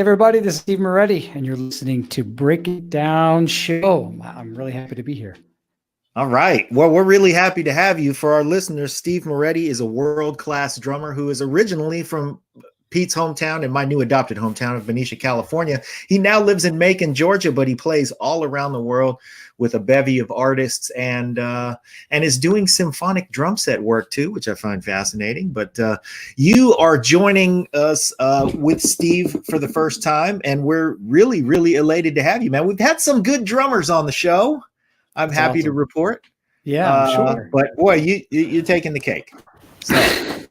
everybody, this is Steve Moretti, and you're listening to Break It Down Show. I'm really happy to be here. All right. Well, we're really happy to have you. For our listeners, Steve Moretti is a world-class drummer who is originally from Pete's hometown and my new adopted hometown of Benicia, California. He now lives in Macon, Georgia, but he plays all around the world with a bevy of artists and is doing symphonic drum set work too, which I find fascinating. But you are joining us with Steve for the first time, and we're really, really elated to have you, man. We've had some good drummers on the show. I'm happy to report. Yeah, I'm sure. But boy, you're taking the cake. So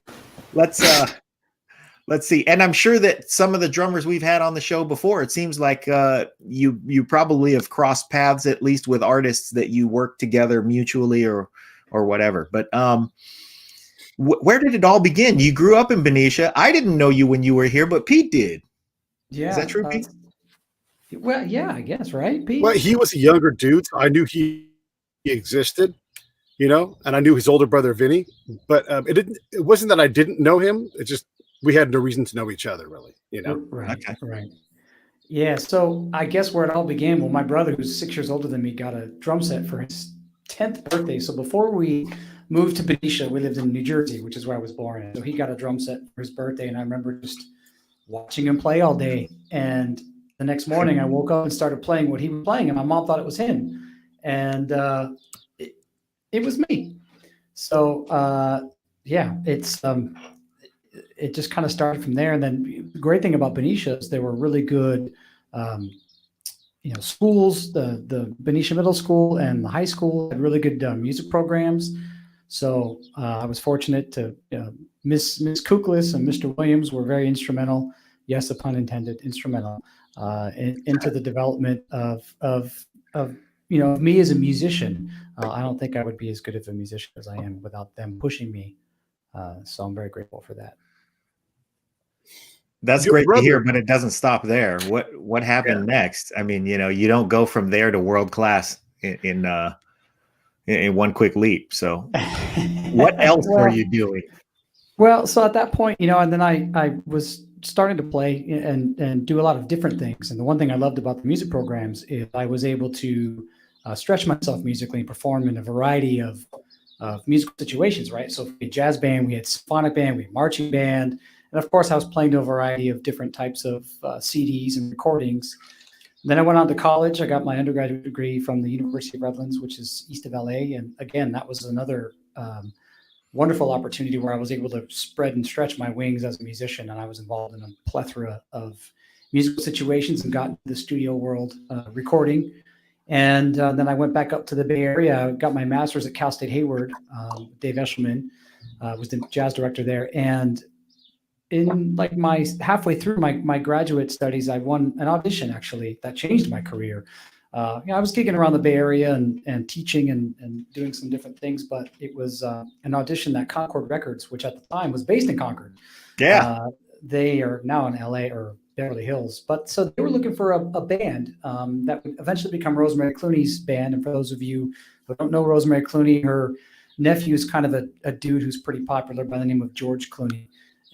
let's see. And I'm sure that some of the drummers we've had on the show before, it seems like you probably have crossed paths at least with artists that you work together mutually or whatever. But where did it all begin? You grew up in Benicia. I didn't know you when you were here, but Pete did. Yeah. Is that true, Pete? Well, yeah, I guess, right, Pete? Well, he was a younger dude, so I knew he existed, and I knew his older brother, Vinny. But it wasn't that I didn't know him. It just we had no reason to know each other, really, Right, Okay. right. Yeah, so I guess where it all began, well, my brother, who's 6 years older than me, got a drum set for his 10th birthday. So before we moved to Benicia, we lived in New Jersey, which is where I was born. And so he got a drum set for his birthday, and I remember just watching him play all day. And the next morning, I woke up and started playing what he was playing, and my mom thought it was him. And it was me. So, it just kind of started from there. And then the great thing about Benicia is there were really good, schools. The Benicia Middle School and the high school had really good music programs. So I was fortunate to Miss Kuklis and Mr. Williams were very instrumental. Yes, the pun intended, instrumental into the development of me as a musician. I don't think I would be as good of a musician as I am without them pushing me. So I'm very grateful for that. That's great to hear, but it doesn't stop there. What happened next? I mean, you don't go from there to world class in one quick leap. So what else were you doing? Well, so at that point, and then I was starting to play and do a lot of different things. And the one thing I loved about the music programs is I was able to stretch myself musically and perform in a variety of musical situations, right? So we had jazz band, we had symphonic band, we had marching band. And of course, I was playing to a variety of different types of CDs and recordings. Then I went on to college. I got my undergraduate degree from the University of Redlands, which is east of LA. And again, that was another wonderful opportunity where I was able to spread and stretch my wings as a musician. And I was involved in a plethora of musical situations and got into the studio world recording. And then I went back up to the Bay Area. I got my master's at Cal State Hayward. Dave Eshelman was the jazz director there. And in like my halfway through my graduate studies, I won an audition actually that changed my career. I was gigging around the Bay Area and teaching and doing some different things, but it was an audition that Concord Records, which at the time was based in Concord. Yeah. They are now in LA or Beverly Hills, but so they were looking for a band that would eventually become Rosemary Clooney's band. And for those of you who don't know Rosemary Clooney, her nephew is kind of a dude who's pretty popular by the name of George Clooney.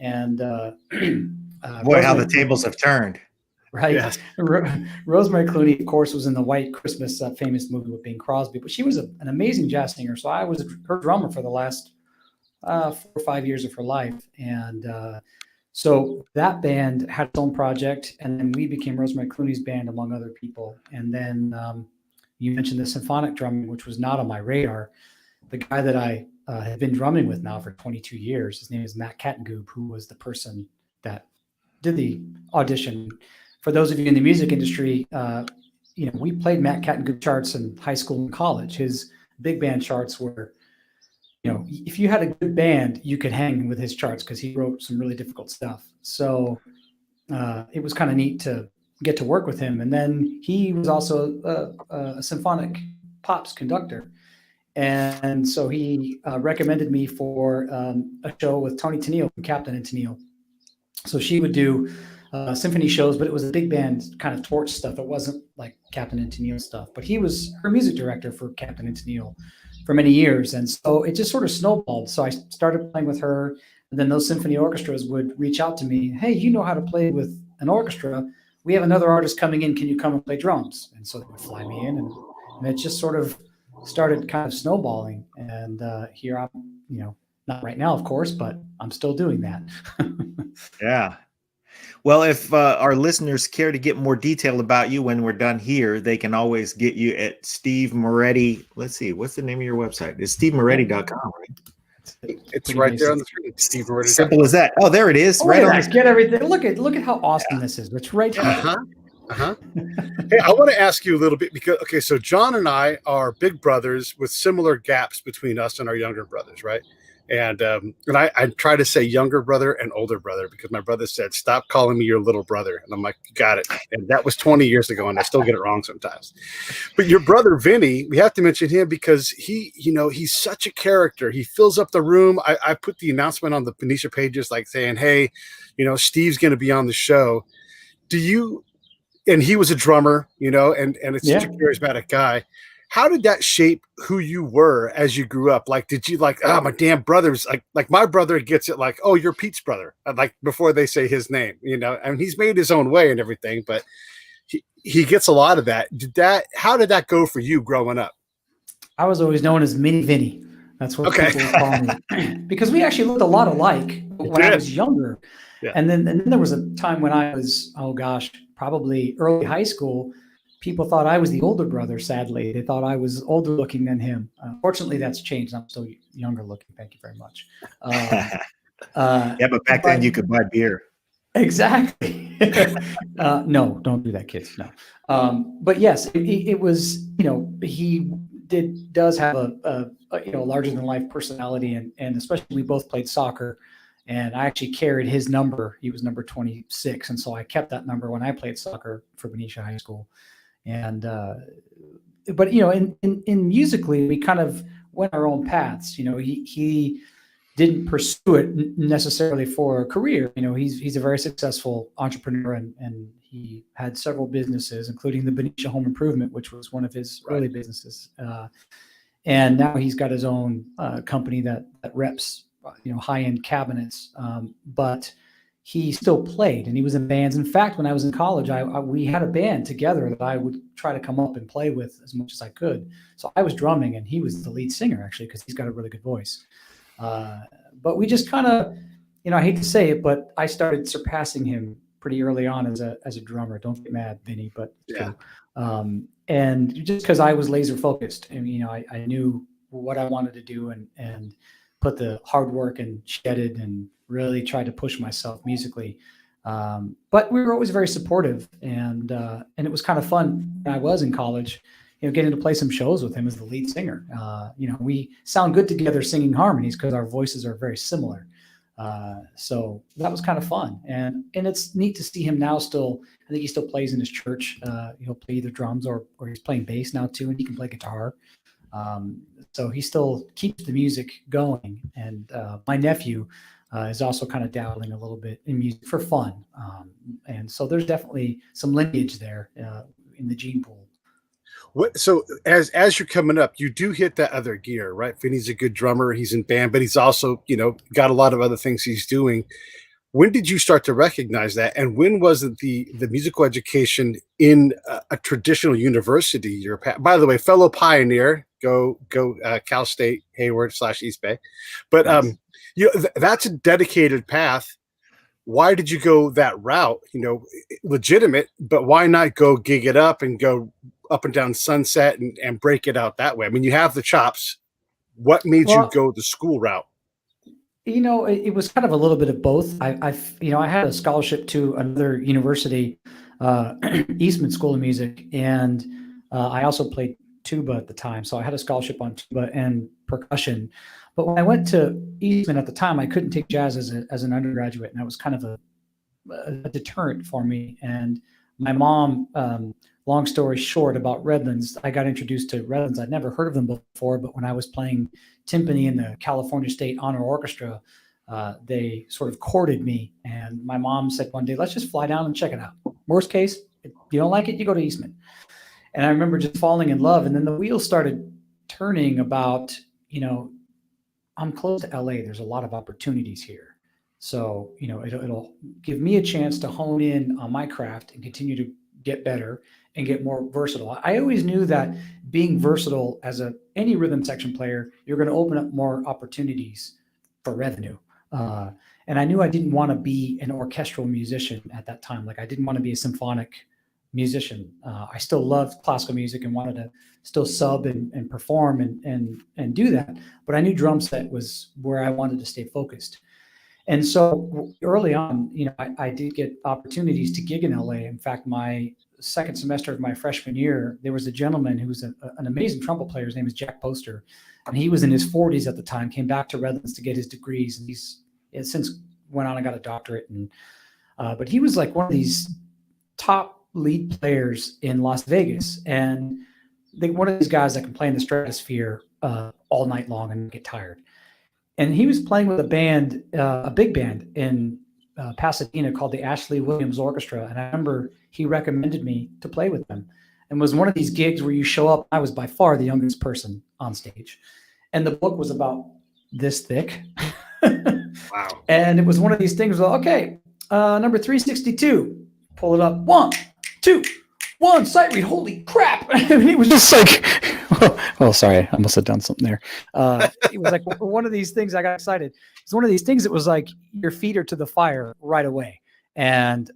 And boy, how the tables have turned. Right. Yes. Rosemary Clooney, of course, was in the White Christmas famous movie with Bing Crosby, but she was an amazing jazz singer. So I was her drummer for the last 4 or 5 years of her life. And so that band had its own project, and then we became Rosemary Clooney's band, among other people. And then you mentioned the symphonic drumming, which was not on my radar. The guy that I have been drumming with now for 22 years, his name is Matt Kattengoob, who was the person that did the audition. For those of you in the music industry, we played Matt Kattengoob charts in high school and college. His big band charts were, if you had a good band, you could hang with his charts because he wrote some really difficult stuff. So it was kind of neat to get to work with him. And then he was also a symphonic pops conductor. And so he recommended me for a show with Toni Tennille from Captain and Tennille. So she would do symphony shows, but it was a big band kind of torch stuff. It wasn't like Captain and Tennille stuff, but he was her music director for Captain and Tennille for many years. And so it just sort of snowballed. So I started playing with her, and then those symphony orchestras would reach out to me. Hey, you know how to play with an orchestra. we have another artist coming in. Can you come and play drums? And so they would fly me in, and it just sort of started kind of snowballing. And here I'm, not right now, of course, but I'm still doing that. Yeah. Well, if our listeners care to get more detail about you when we're done here, they can always get you at Steve Moretti. Let's see, what's the name of your website? It's stevemoretti.com, right? It's Pretty right basic. there on the screen. Steve Moretti. Simple as that. Oh, there it is. Oh, Right on. get everything. Look at how awesome this is. It's right here. Hey, I want to ask you a little bit because, okay, so John and I are big brothers with similar gaps between us and our younger brothers, right? And I try to say younger brother and older brother because my brother said, stop calling me your little brother. And I'm like, got it. And that was 20 years ago, and I still get it wrong sometimes. But your brother, Vinny, we have to mention him because he's such a character. He fills up the room. I put the announcement on the Benicia pages like saying, hey, Steve's going to be on the show. And he was a drummer, and it's such a charismatic guy. How did that shape who you were as you grew up? Like, did you my damn brother's like my brother gets it like, oh, you're Pete's brother, like before they say his name, and he's made his own way and everything, but he gets a lot of that. How did that go for you growing up? I was always known as Mini Vinny. That's what people would call me because we actually looked a lot alike when I was younger. Yeah. And then there was a time when I was, probably early high school. People thought I was the older brother. Sadly, they thought I was older looking than him. Fortunately, that's changed. I'm still younger looking. Thank you very much. But back then you could buy beer. Exactly. No, don't do that, kids. No. But yes, it was. He does have a larger than life personality, and especially we both played soccer. And I actually carried his number. He was number 26. And so I kept that number when I played soccer for Benicia High School. And, but, in musically, we kind of went our own paths. He didn't pursue it necessarily for a career. He's a very successful entrepreneur, and he had several businesses, including the Benicia Home Improvement, which was one of his early businesses. And now he's got his own company that reps high-end cabinets, but he still played and he was in bands. In fact, when I was in college, we had a band together that I would try to come up and play with as much as I could. So I was drumming and he was the lead singer actually, because he's got a really good voice. But we just kind of, I hate to say it, but I started surpassing him pretty early on as a drummer. Don't get mad, Vinny, but yeah. And just because I was laser focused, and I knew what I wanted to do and put the hard work and shedded and really tried to push myself musically. But we were always very supportive, and it was kind of fun when I was in college, getting to play some shows with him as the lead singer. We sound good together singing harmonies because our voices are very similar. So that was kind of fun. And it's neat to see him now still. I think he still plays in his church. He'll play either drums or he's playing bass now too, and he can play guitar. So he still keeps the music going. And my nephew is also kind of dabbling a little bit in music for fun. And so there's definitely some lineage there in the gene pool. So as you're coming up, you do hit that other gear, right? Vinny's a good drummer. He's in band, but he's also, got a lot of other things he's doing. When did you start to recognize that? And when was it the musical education in a traditional university? By the way, fellow pioneer, go Cal State, Hayward / East Bay. But nice. That's a dedicated path. Why did you go that route? Legitimate, but why not go gig it up and go up and down Sunset and break it out that way? I mean, you have the chops. What made you go the school route? It was kind of a little bit of both. I had a scholarship to another university, Eastman School of Music, and I also played tuba at the time. So I had a scholarship on tuba and percussion. But when I went to Eastman at the time, I couldn't take jazz as an undergraduate, and that was kind of a deterrent for me. And my mom, long story short about Redlands, I got introduced to Redlands. I'd never heard of them before, but when I was playing timpani in the California State Honor Orchestra, they sort of courted me. And my mom said one day, let's just fly down and check it out. Worst case, if you don't like it, you go to Eastman. And I remember just falling in love. And then the wheels started turning about, I'm close to LA. There's a lot of opportunities here. So, it'll give me a chance to hone in on my craft and continue to get better and get more versatile. I always knew that being versatile as any rhythm section player, you're going to open up more opportunities for revenue. And I knew I didn't want to be an orchestral musician at that time. Like I didn't want to be a symphonic musician. I still loved classical music and wanted to still sub and perform and do that. But I knew drum set was where I wanted to stay focused. And so early on, I did get opportunities to gig in LA. In fact, my second semester of my freshman year, there was a gentleman who was an amazing trumpet player. His name is Jack Poster. And he was in his 40s at the time, came back to Redlands to get his degrees. And he's since went on and got a doctorate. But he was like one of these top lead players in Las Vegas. And one of these guys that can play in the stratosphere all night long and get tired. And he was playing with a band, a big band in Pasadena called the Ashley Williams Orchestra. And I remember he recommended me to play with them. And it was one of these gigs where you show up. I was by far the youngest person on stage. And the book was about this thick. Wow. And it was one of these things where, okay, number 362, pull it up. 1, 2, 1, sight read. Holy crap. And it was just like, oh, sorry. I must have done something there. It was like one of these things. I got excited. It's one of these things that was like your feet are to the fire right away. And,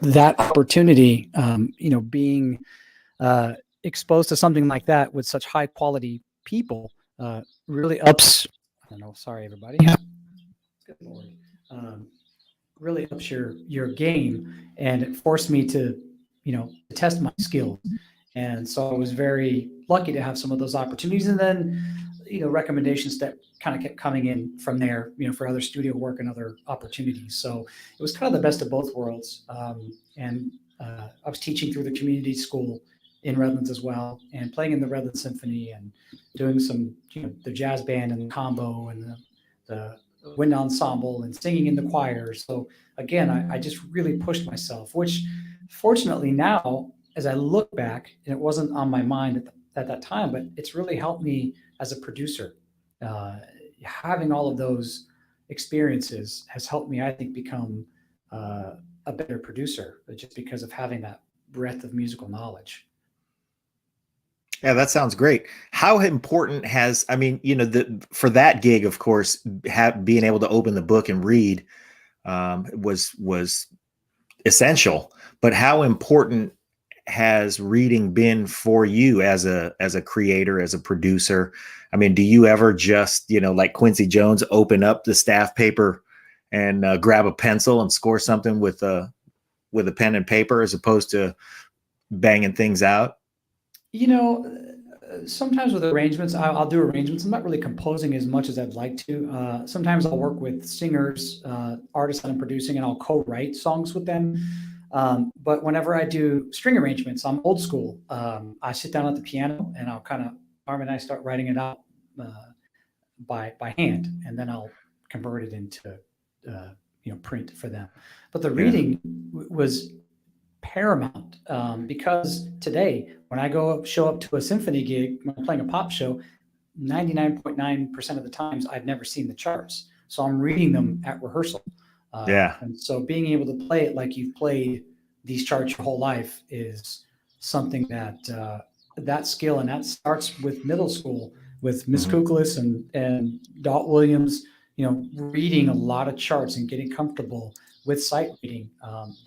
that opportunity, being exposed to something like that with such high quality people really ups. I don't know. Sorry, everybody. Good Lord. Really ups your game, and it forced me to, test my skills. And so I was very lucky to have some of those opportunities. And then, recommendations that kind of kept coming in from there, for other studio work and other opportunities. So it was kind of the best of both worlds. And I was teaching through the community school in Redlands as well, and playing in the Redlands Symphony and doing some, the jazz band and the combo and the wind ensemble and singing in the choir. So again, I just really pushed myself, which fortunately now, as I look back, and it wasn't on my mind at that time, but it's really helped me as a producer. Having all of those experiences has helped me, I think, become a better producer, just because of having that breadth of musical knowledge. Yeah, that sounds great. How important has, for that gig, of course, being able to open the book and read was essential. But how important has reading been for you as a creator, as a producer? I mean, do you ever just, like Quincy Jones, open up the staff paper and grab a pencil and score something with a pen and paper, as opposed to banging things out? Sometimes with arrangements, I'll do arrangements. I'm not really composing as much as I'd like to. Sometimes I'll work with singers, artists that I'm producing, and I'll co-write songs with them. But whenever I do string arrangements, I'm old school. I sit down at the piano and I'll kind of, Arm and I start writing it out by hand, and then I'll convert it into print for them. But the reading was paramount, because today when I show up to a symphony gig, when I'm playing a pop show, 99.9% of the times I've never seen the charts, so I'm reading them at rehearsal. And so being able to play it like you've played these charts your whole life is something that that skill, and that starts with middle school with Miss Kuklis and Dot Williams, reading a lot of charts and getting comfortable with sight reading.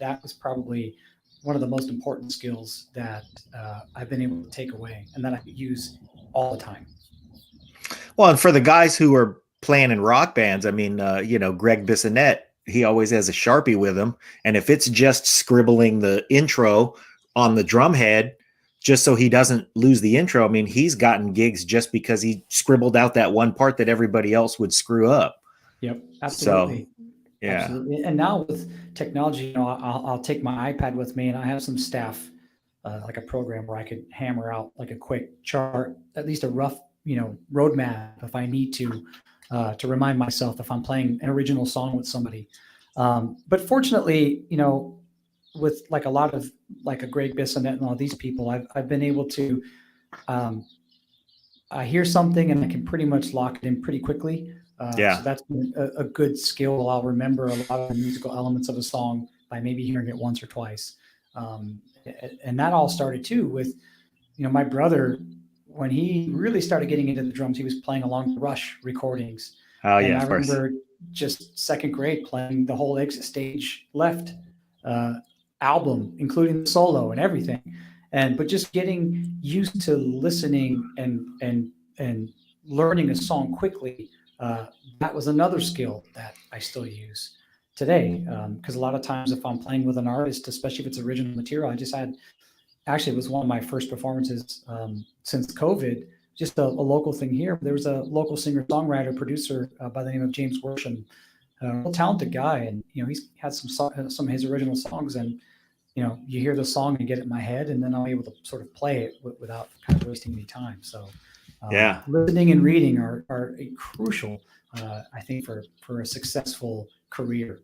That was probably one of the most important skills that I've been able to take away and that I use all the time. Well, and for the guys who are playing in rock bands, Greg Bissonette, he always has a Sharpie with him. And if it's just scribbling the intro on the drum head, just so he doesn't lose the intro, he's gotten gigs just because he scribbled out that one part that everybody else would screw up. Yep, absolutely. So, yeah. Absolutely. And now with technology, I'll take my iPad with me, and I have some staff, like a program where I could hammer out like a quick chart, at least a rough, roadmap if I need to remind myself if I'm playing an original song with somebody. But fortunately, with like a lot of like a Greg Bissonette and all these people, I've been able to, I hear something and I can pretty much lock it in pretty quickly. So that's been a good skill. I'll remember a lot of the musical elements of a song by maybe hearing it once or twice. And that all started too with, my brother, when he really started getting into the drums, he was playing along the Rush recordings. Oh, and yeah, I of course. remember just second grade playing the whole Exit Stage Left album, including the solo and everything. But just getting used to listening and learning a song quickly, that was another skill that I still use today. Because a lot of times if I'm playing with an artist, especially if it's original material, actually, it was one of my first performances since COVID, just a local thing here. There was a local singer, songwriter, producer by the name of James Worsham, a real talented guy. And, he's had some of his original songs, and, you hear the song and get it in my head, and then I'm able to sort of play it without kind of wasting any time. So listening and reading are crucial, I think, for a successful career.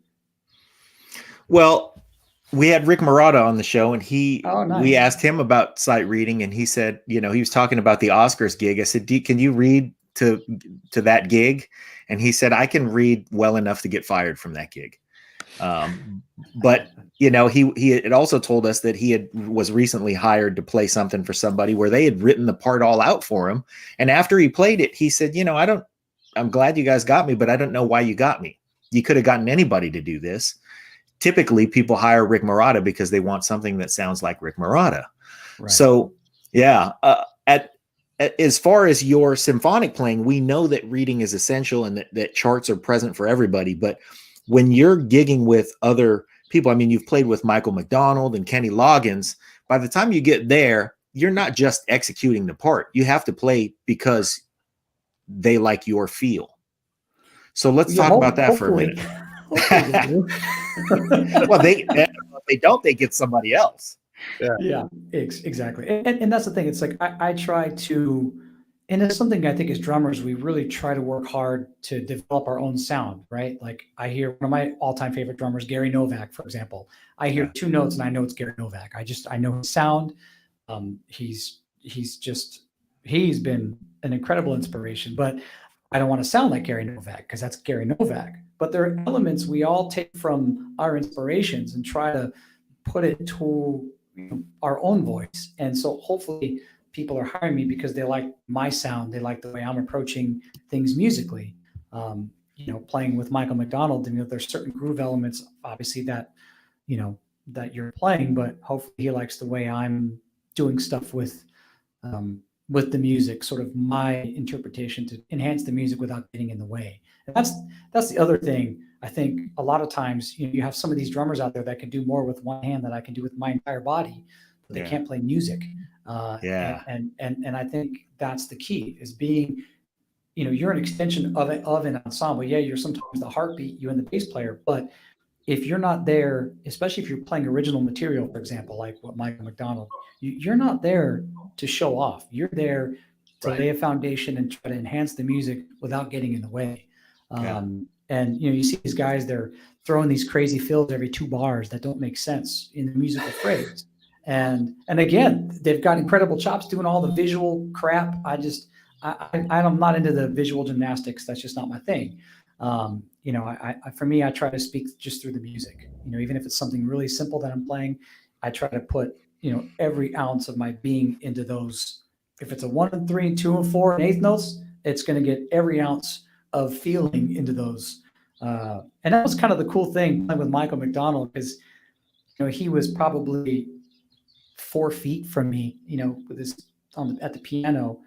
Well, we had Rick Marotta on the show, and nice. We asked him about sight reading, and he said, he was talking about the Oscars gig. I said, can you read to that gig? And he said, I can read well enough to get fired from that gig. But he had also told us that he was recently hired to play something for somebody where they had written the part all out for him. And after he played it, he said, I'm glad you guys got me, but I don't know why you got me. You could have gotten anybody to do this. Typically people hire Rick Marotta because they want something that sounds like Rick Marotta. Right. So as far as your symphonic playing, we know that reading is essential and that charts are present for everybody. But when you're gigging with other people, you've played with Michael McDonald and Kenny Loggins. By the time you get there, you're not just executing the part. You have to play because they like your feel. So let's talk about that for a minute. Well, if they don't, they get somebody else. Yeah, exactly. And that's the thing. It's like I try to, and it's something I think as drummers, we really try to work hard to develop our own sound, right? Like I hear one of my all-time favorite drummers, Gary Novak, for example. I hear two notes and I know it's Gary Novak. I know his sound. He's been an incredible inspiration, but I don't want to sound like Gary Novak because that's Gary Novak. But there are elements we all take from our inspirations and try to put it to our own voice. And so hopefully people are hiring me because they like my sound. They like the way I'm approaching things musically. Playing with Michael McDonald, there's certain groove elements, obviously that you're playing, but hopefully he likes the way I'm doing stuff with the music, sort of my interpretation to enhance the music without getting in the way. And that's the other thing. I think a lot of times, you have some of these drummers out there that can do more with one hand than I can do with my entire body, but they can't play music. And I think that's the key, is being, you're an extension of an ensemble. Yeah, you're sometimes the heartbeat, you and the bass player, but if you're not there, especially if you're playing original material, for example, like what Michael McDonald, you're not there to show off. You're there to lay a foundation and try to enhance the music without getting in the way. And you see these guys, they're throwing these crazy fills every 2 bars that don't make sense in the musical phrase. And again, they've got incredible chops doing all the visual crap. I'm not into the visual gymnastics. That's just not my thing. For me, I try to speak just through the music. Even if it's something really simple that I'm playing, I try to put every ounce of my being into those. If it's a 1 and 3 and 2 and 4 and 8th notes, it's going to get every ounce of feeling into those. And that was kind of the cool thing playing with Michael McDonald, because he was probably 4 feet from me, with his at the piano,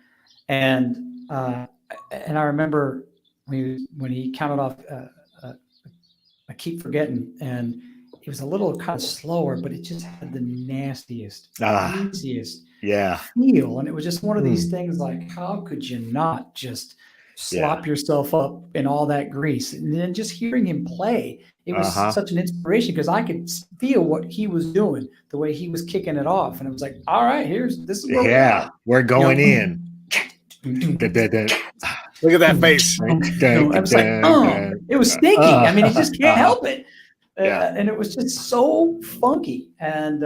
and I remember when he counted off, I keep forgetting, and it was a little kind of slower, but it just had the nastiest, easiest feel, and it was just one of these things like, how could you not just slop yourself up in all that grease? And then just hearing him play, it was such an inspiration, because I could feel what he was doing, the way he was kicking it off, and it was like, all right, this is where we're going in. Look at that face. I was like, it was sneaky. You just can't help it. And it was just so funky. And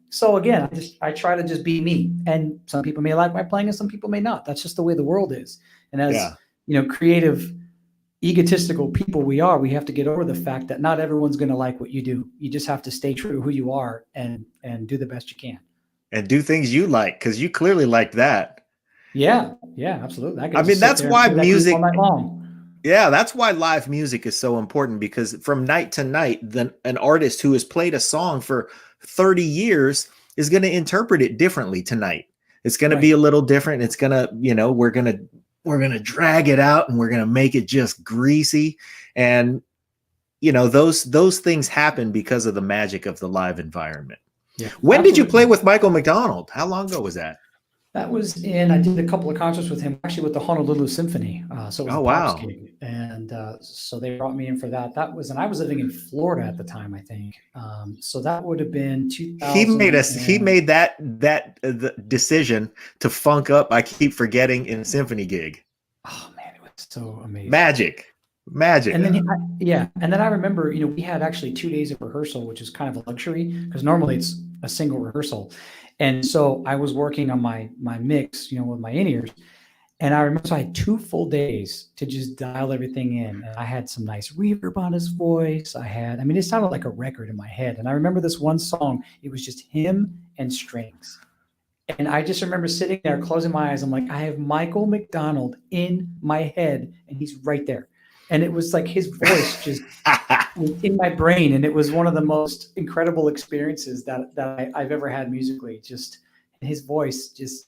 so again, I try to just be me. And some people may like my playing and some people may not. That's just the way the world is. And as creative egotistical people we are, we have to get over the fact that not everyone's going to like what you do. You just have to stay true to who you are and do the best you can. And do things you like, because you clearly like that. Yeah, absolutely. I mean, that's why music all night long. Yeah, that's why live music is so important, because from night to night, an artist who has played a song for 30 years is going to interpret it differently tonight. It's going to be a little different. It's going to, we're going to drag it out and we're going to make it just greasy. And, those things happen because of the magic of the live environment. Yeah. When did you play with Michael McDonald? How long ago was that? That was I did a couple of concerts with him, actually with the Honolulu Symphony. So it was a Pops gig. And so they brought me in for that. And I was living in Florida at the time, I think. So that would have been 2000. He made the decision to funk up I Keep Forgetting in Symphony gig. Oh man, it was so amazing. Magic. And then and then I remember, we had actually 2 days of rehearsal, which is kind of a luxury because normally it's a single rehearsal. And so I was working on my mix, with my in-ears. And I remember I had 2 full days to just dial everything in. And I had some nice reverb on his voice. It sounded like a record in my head. And I remember this one song, it was just him and strings. And I just remember sitting there, closing my eyes. I'm like, I have Michael McDonald in my head and he's right there. And it was like his voice just in my brain. And it was one of the most incredible experiences that I've ever had musically. Just his voice, just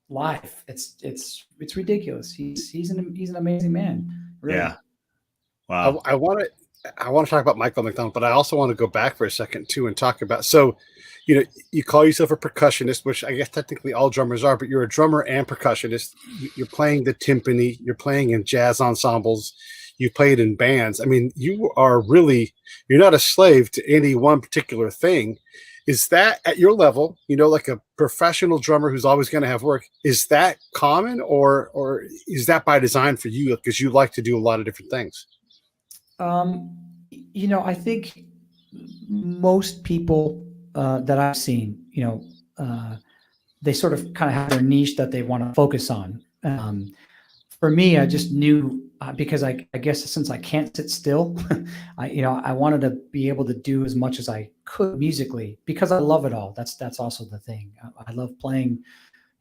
live. It's ridiculous. He's an amazing man. Really. Yeah. Wow. I want to talk about Michael McDonald, but I also want to go back for a second too and talk about, so, you call yourself a percussionist, which I guess technically all drummers are, but you're a drummer and percussionist. You're playing the timpani, you're playing in jazz ensembles, you played in bands. I mean, you're not a slave to any one particular thing. Is that at your level, like a professional drummer who's always going to have work? Is that common or is that by design for you because you like to do a lot of different things? I think most people that I've seen, they sort of kind of have their niche that they want to focus on. For me, I just knew because I guess since I can't sit still, I wanted to be able to do as much as I could musically because I love it all. That's also the thing. I love playing.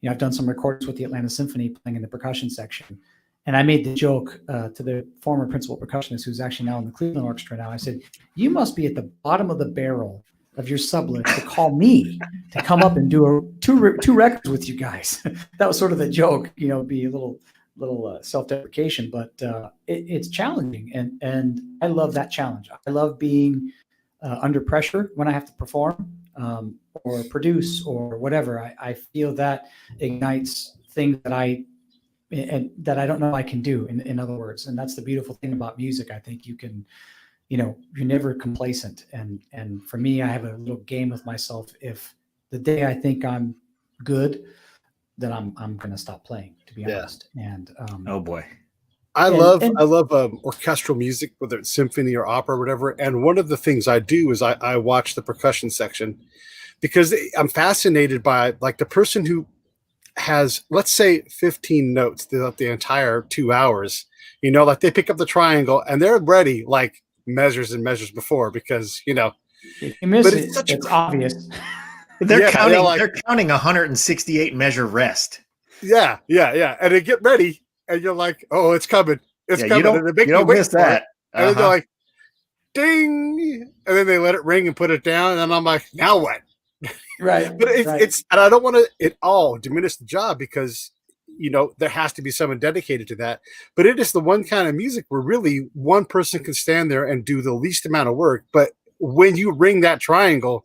I've done some recordings with the Atlanta Symphony playing in the percussion section. And I made the joke to the former principal percussionist who's actually now in the Cleveland Orchestra now. I said, you must be at the bottom of the barrel of your sublet to call me to come up and do two records with you guys. That was sort of the joke, be a little self-deprecation, but it's challenging. And I love that challenge. I love being under pressure when I have to perform or produce or whatever. I feel that ignites things that I don't know I can do, in other words. And that's the beautiful thing about music. I think you can, you're never complacent. And for me, I have a little game with myself. If the day I think I'm good, then I'm going to stop playing, to be honest. And oh boy, I love orchestral music, whether it's symphony or opera or whatever. And one of the things I do is I watch the percussion section because I'm fascinated by like the person who has, let's say, 15 notes throughout the entire 2 hours, like they pick up the triangle and they're ready like measures and measures before because, if you miss it's obvious. They're counting 168 measure rest. Yeah. And they get ready and you're like, oh, it's coming. It's coming. You don't miss that. And then they're like, ding. And then they let it ring and put it down. And I'm like, now what? Right. But it's and I don't want to at all diminish the job because there has to be someone dedicated to that. But it is the one kind of music where really one person can stand there and do the least amount of work. But when you ring that triangle,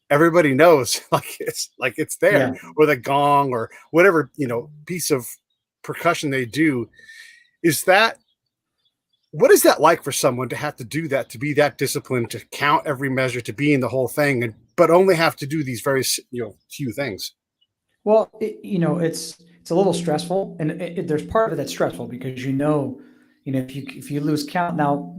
everybody knows it's there, or the gong or whatever piece of percussion they do. What is that like for someone to have to do that, to be that disciplined, to count every measure, to be in the whole thing, but only have to do these very few things? Well, it's a little stressful, and there's part of it that's stressful because if you lose count now,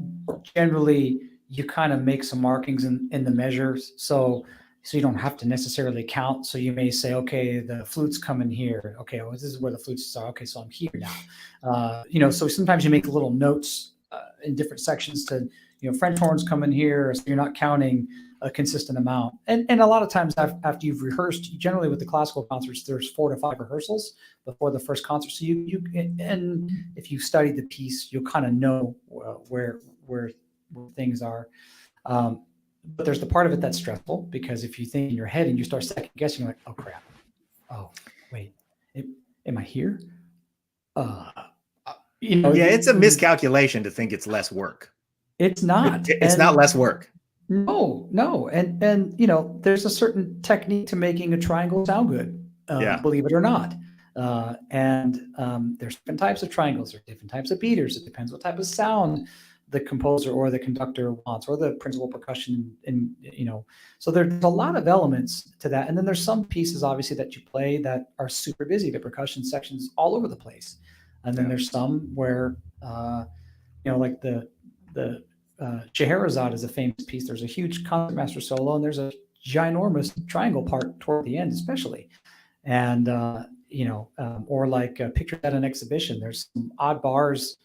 generally you kind of make some markings in the measures. So so you don't have to necessarily count. So you may say, okay, the flute's coming here. Okay, well, this is where the flutes are. Okay, so I'm here now. So sometimes you make little notes in different sections to, French horns come in here, so you're not counting a consistent amount. And a lot of times after you've rehearsed, generally with the classical concerts, there's 4 to 5 rehearsals before the first concert. So and if you study the piece, you'll kind of know where things are. But there's the part of it that's stressful, because if you think in your head and you start second guessing, you're like, oh crap. Oh, wait, am I here? Yeah, it's a miscalculation to think it's less work. It's not. It's not less work. No. And there's a certain technique to making a triangle sound good, believe it or not. There's different types of triangles, there's different types of beaters. It depends what type of sound the composer or the conductor wants, or the principal percussion. And, so there's a lot of elements to that. And then there's some pieces, obviously, that you play that are super busy. The percussion section's all over the place. And then there's some where, like the Scheherazade is a famous piece. There's a huge concertmaster solo, and there's a ginormous triangle part toward the end, especially. And, or like pictures at an exhibition, there's some odd bars,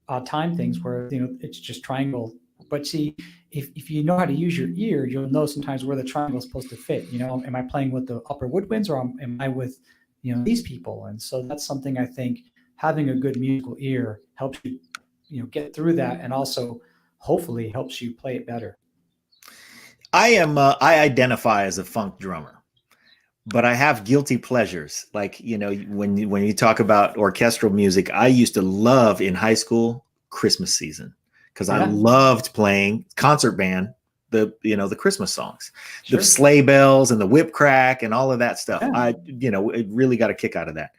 odd time things where, it's just triangle. But see, if you know how to use your ear, you'll know sometimes where the triangle is supposed to fit. Am I playing with the upper woodwinds, or am I with, these people? And so that's something I think having a good musical ear helps you, get through that, and also hopefully helps you play it better. I identify as a funk drummer, but I have guilty pleasures. Like, when you talk about orchestral music, I used to love in high school Christmas season, because I loved playing concert band, the Christmas songs, the sleigh bells and the whip crack and all of that stuff. I really got a kick out of that.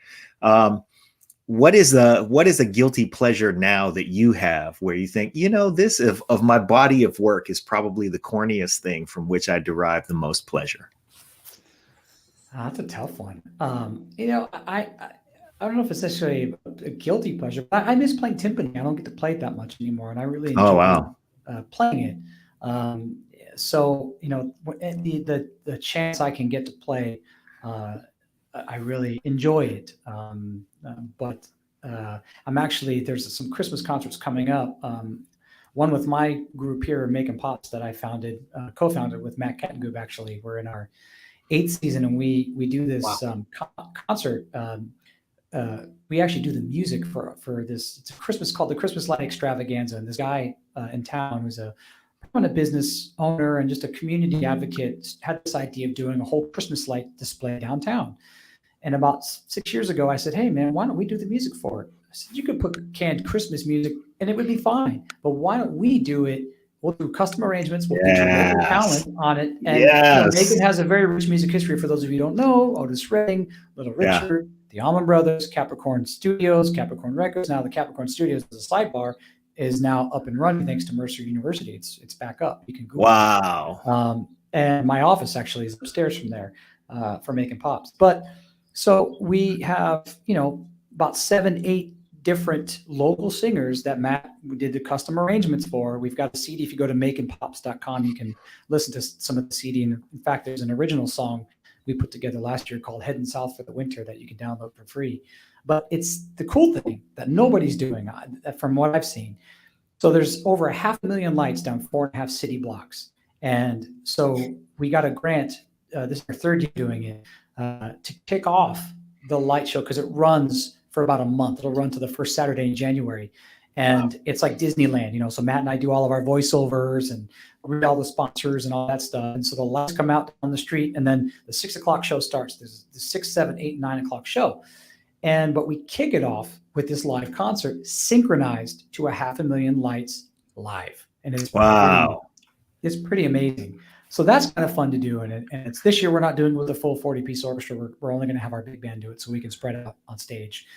What is a guilty pleasure now that you have where you think, this of my body of work is probably the corniest thing from which I derive the most pleasure? That's a tough one. I don't know if it's necessarily a guilty pleasure, but I miss playing timpani. I don't get to play it that much anymore, and I really enjoy playing it. So the chance I can get to play, I really enjoy it. But I'm actually, there's some Christmas concerts coming up. One with my group here, Making Pops, that I co-founded with Matt Kettengoob. Actually, we're in our 8th season, and we do this concert. We actually do the music for this. It's a Christmas, called the Christmas Light Extravaganza. And this guy in town who's a business owner and just a community advocate had this idea of doing a whole Christmas light display downtown. And about 6 years ago, I said, hey, man, why don't we do the music for it? I said, you could put canned Christmas music and it would be fine. But why don't we do it? We'll do custom arrangements. We'll feature local talent on it. And Macon has a very rich music history. For those of you who don't know, Otis Redding, Little Richard, the Allman Brothers, Capricorn Studios, Capricorn Records. Now the Capricorn Studios, as a sidebar, is now up and running thanks to Mercer University. It's back up. You can Google it. And my office actually is upstairs from there for Making Pops. But so we have, about 7-8 different local singers that Matt did the custom arrangements for. We've got a CD. If you go to makingpops.com, you can listen to some of the CD. And in fact, there's an original song we put together last year called Heading South for the Winter that you can download for free. But it's the cool thing that nobody's doing from what I've seen. So there's over 500,000 lights down 4.5 city blocks. And so we got a grant, this is our 3rd year doing it, to kick off the light show, because it runs for about a month. It'll run to the first Saturday in January. And it's like Disneyland, so Matt and I do all of our voiceovers and read all the sponsors and all that stuff. And so the lights come out on the street, and then the 6 o'clock show starts. There's the 6, 7, 8, 9 o'clock show. But we kick it off with this live concert synchronized to 500,000 lights live. And it's it's pretty amazing. So that's kind of fun to do. And it's this year, we're not doing it with a full 40-piece orchestra. We're only going to have our big band do it so we can spread it out on stage.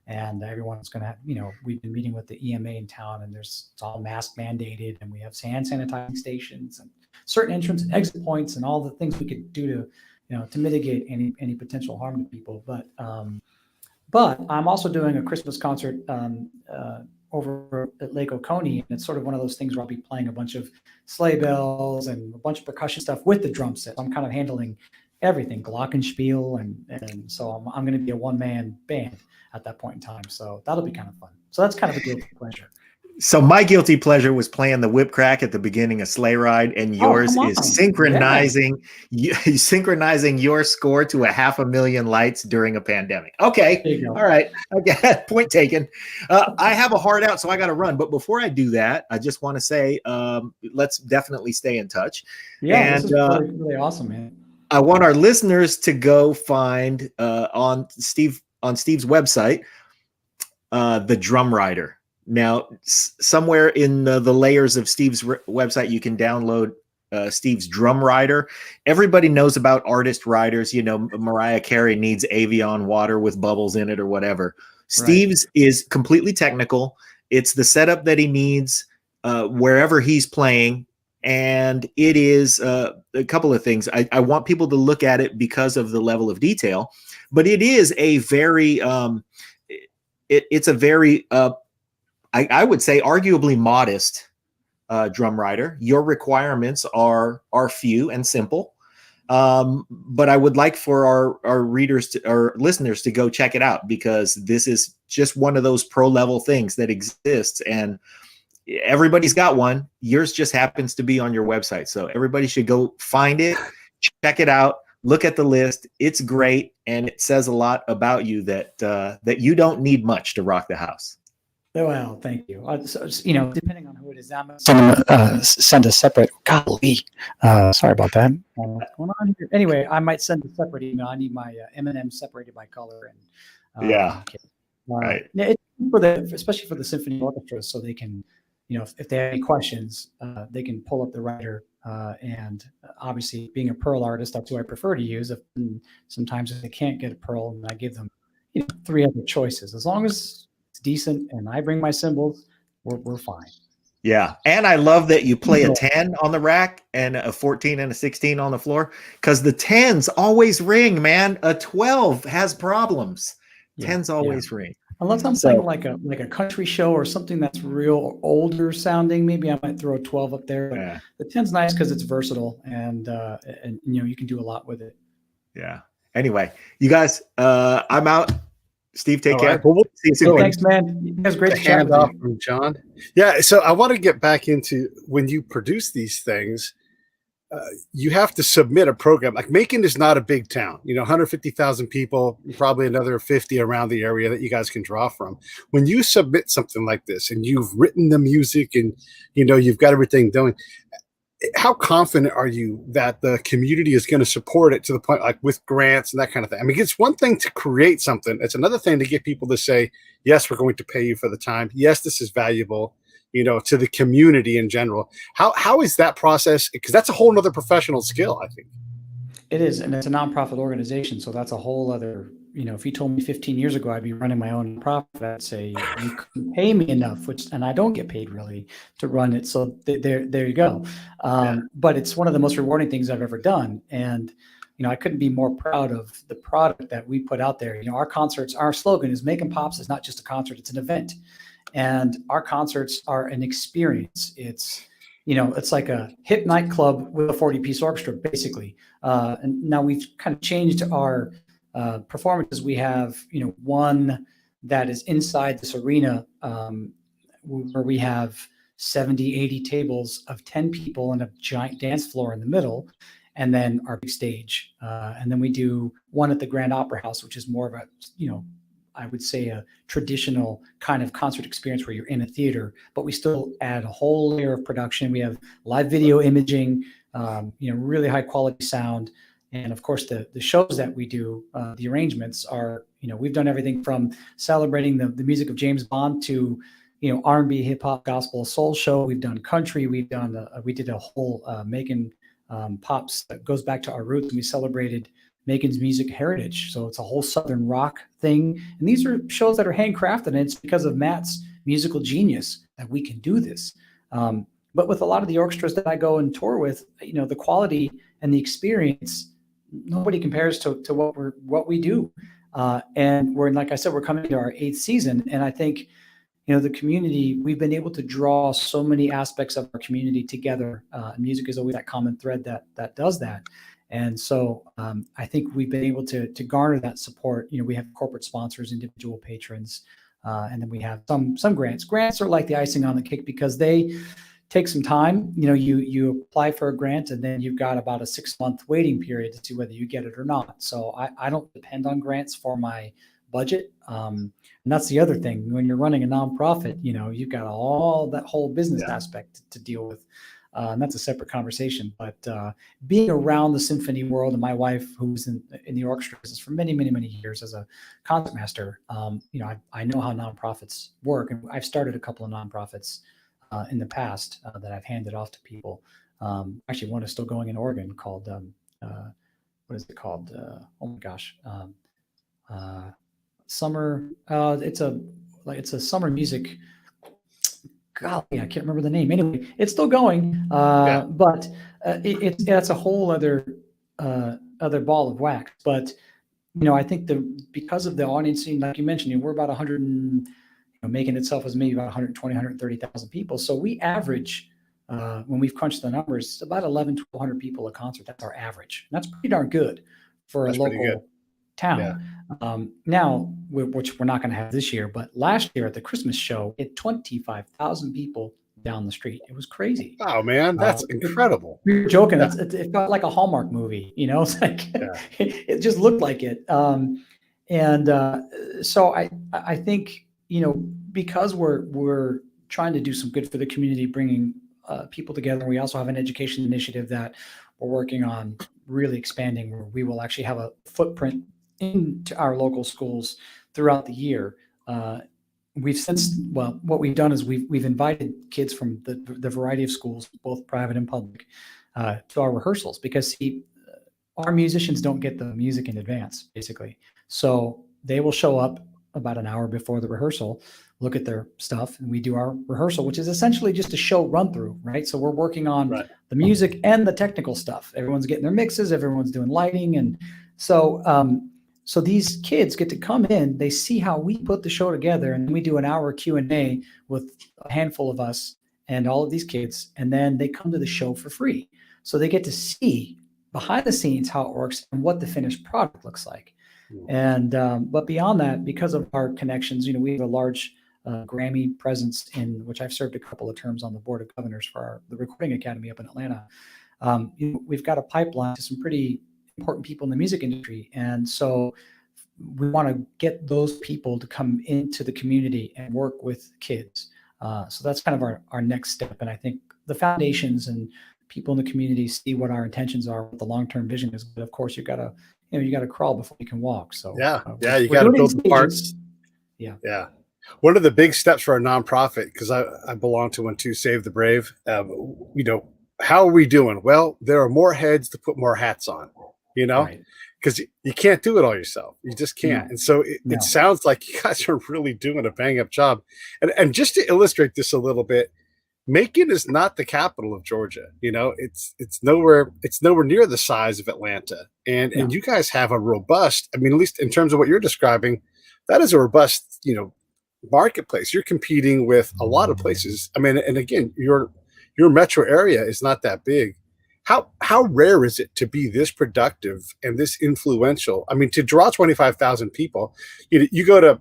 And everyone's going to have, we've been meeting with the EMA in town, and it's all mask mandated, and we have hand sanitizing stations and certain entrance and exit points and all the things we could do to mitigate any potential harm to people. But I'm also doing a Christmas concert over at Lake Oconee, and it's sort of one of those things where I'll be playing a bunch of sleigh bells and a bunch of percussion stuff with the drum set. I'm kind of handling everything, glockenspiel, and so I'm going to be a one-man band at that point in time. So that'll be kind of fun. So that's kind of a guilty pleasure. So my guilty pleasure was playing the whip crack at the beginning of Sleigh Ride, and yours is synchronizing synchronizing your score to 500,000 lights during a pandemic. Okay, all right, okay, point taken. I have a heart out, so I got to run. But before I do that, I just want to say, let's definitely stay in touch. Yeah, and this is really awesome, man. I want our listeners to go find on Steve's website, the Drum Rider. Now, somewhere in the layers of Steve's website, you can download Steve's Drum Rider. Everybody knows about artist riders. You know, Mariah Carey needs Avion water with bubbles in it or whatever. Steve's is completely technical. It's the setup that he needs wherever he's playing. And it is a couple of things. I want people to look at it because of the level of detail, but it is a very, it's a very, I would say arguably modest drum rider. Your requirements are few and simple, but I would like for our readers our listeners to go check it out, because this is just one of those pro level things that exists, and everybody's got one. Yours just happens to be on your website, so everybody should go find it, check it out, look at the list. It's great, and it says a lot about you that that you don't need much to rock the house. Well, thank you. So, you know, depending on who it is, I'm gonna send a separate. Golly, sorry about that. What's going on here? Anyway, I might send a separate email. I need my M&M separated by color, and right. Especially for the symphony orchestra, so they can, you know, if they have any questions, they can pull up the writer. And obviously, being a Perl artist, that's who I prefer to use. Sometimes if they can't get a Perl, and I give them, you know, 3 other choices. As long as decent and I bring my cymbals, we're fine. Yeah. And I love that you play a 10 on the rack and a 14 and a 16 on the floor, because the 10s always ring, man. A 12 has problems. 10s always ring. Unless I'm playing like a country show or something that's real older sounding, maybe I might throw a 12 up there. But the 10's nice because it's versatile, and you know, you can do a lot with it. Yeah. Anyway, you guys, I'm out. Steve, take care. Right. Well, see you soon. Thanks, man. It was great to chat with you. From John. Yeah, so I want to get back into when you produce these things, you have to submit a program. Like, Macon is not a big town, you know, 150,000 people, probably another 50 around the area that you guys can draw from. When you submit something like this and you've written the music and, you know, you've got everything done, how confident are you that the community is going to support it to the point, like with grants and that kind of thing? I mean, it's one thing to create something. It's another thing to get people to say, yes, we're going to pay you for the time. Yes, this is valuable, you know, to the community in general. How is that process? Because that's a whole nother professional skill, I think. It is. And it's a nonprofit organization. So that's a whole other, you know, if you told me 15 years ago I'd be running my own nonprofit, I'd say you couldn't pay me enough, and I don't get paid really to run it. So there you go. But it's one of the most rewarding things I've ever done. And, you know, I couldn't be more proud of the product that we put out there. You know, our concerts, our slogan is Macon Pops is not just a concert, it's an event. And our concerts are an experience. It's, you know, it's like a hip nightclub with a 40-piece orchestra, basically. And now we've kind of changed our performances. We have, you know, one that is inside this arena where we have 70, 80 tables of 10 people and a giant dance floor in the middle, and then our big stage. And then we do one at the Grand Opera House, which is more of a, you know, I would say a traditional kind of concert experience where you're in a theater, but we still add a whole layer of production. We have live video imaging, you know, really high quality sound. And of course, the shows that we do, the arrangements are, you know, we've done everything from celebrating the music of James Bond to, you know, R&B, hip hop, gospel, soul show. We've done country. We've done, we did a whole Macon Pops that goes back to our roots. And we celebrated Macon's music heritage. So it's a whole Southern rock thing. And these are shows that are handcrafted, and it's because of Matt's musical genius that we can do this. But with a lot of the orchestras that I go and tour with, you know, the quality and the experience, nobody compares to what we do. And we're, like I said, we're coming to our 8th season. And I think, the community, we've been able to draw so many aspects of our community together. Music is always that common thread that does that. And so I think we've been able to garner that support. We have corporate sponsors, individual patrons, and then we have some grants. Grants are like the icing on the cake because they take some time. You apply for a grant and then you've got about a 6-month waiting period to see whether you get it or not. So I don't depend on grants for my budget. And that's the other thing. When you're running a nonprofit, you've got all that whole business aspect to deal with. And that's a separate conversation. But being around the symphony world, and my wife, who's in the orchestra business for many, many, many years as a concertmaster, I know how nonprofits work. And I've started a couple of nonprofits in the past that I've handed off to people. Actually, one is still going in Oregon called, what is it called? Oh my gosh. Summer. It's a summer music. Golly, I can't remember the name. Anyway, it's still going, but that's a whole other ball of wax. But I think because of the audience, like you mentioned, we're about 100 and making itself as maybe about 120, 130,000 people. So we average when we've crunched the numbers, about 1,100 people a concert. That's our average. And that's pretty darn good for a local town. Yeah. Now, which we're not going to have this year, but last year at the Christmas show, it 25,000 people down the street. It was crazy. Oh man, that's incredible. We were joking. Yeah. It felt like a Hallmark movie. It's like it just looked like it. So I think because we're trying to do some good for the community, bringing people together. We also have an education initiative that we're working on really expanding, where we will actually have a footprint into our local schools throughout the year. What we've done is we've invited kids from the variety of schools, both private and public, to our rehearsals, because our musicians don't get the music in advance, basically. So they will show up about an hour before the rehearsal, look at their stuff, and we do our rehearsal, which is essentially just a show run through, right? So we're working on the music and the technical stuff. Everyone's getting their mixes, everyone's doing lighting. And so these kids get to come in, they see how we put the show together, and we do an hour Q&A with a handful of us and all of these kids, and then they come to the show for free. So they get to see behind the scenes how it works and what the finished product looks like. And but beyond that, because of our connections, we have a large Grammy presence in which I've served a couple of terms on the board of governors for the Recording Academy up in Atlanta. We've got a pipeline to some pretty important people in the music industry. And so we want to get those people to come into the community and work with kids. So that's kind of our next step. And I think the foundations and people in the community see what our intentions are, what the long-term vision is. But of course, you got to crawl before you can walk. So you got to build the parts. Yeah. One of the big steps for our nonprofit, because I belong to one too, Save the Brave. How are we doing? Well, there are more heads to put more hats on, because you can't do it all yourself. You just can't. No. And so it sounds like you guys are really doing a bang up job. And just to illustrate this a little bit, Macon is not the capital of Georgia. It's nowhere near the size of Atlanta. And you guys have a robust, at least in terms of what you're describing, that is a robust, marketplace. You're competing with a lot of places. And again, your metro area is not that big. How rare is it to be this productive and this influential? To draw 25,000 people, you go to,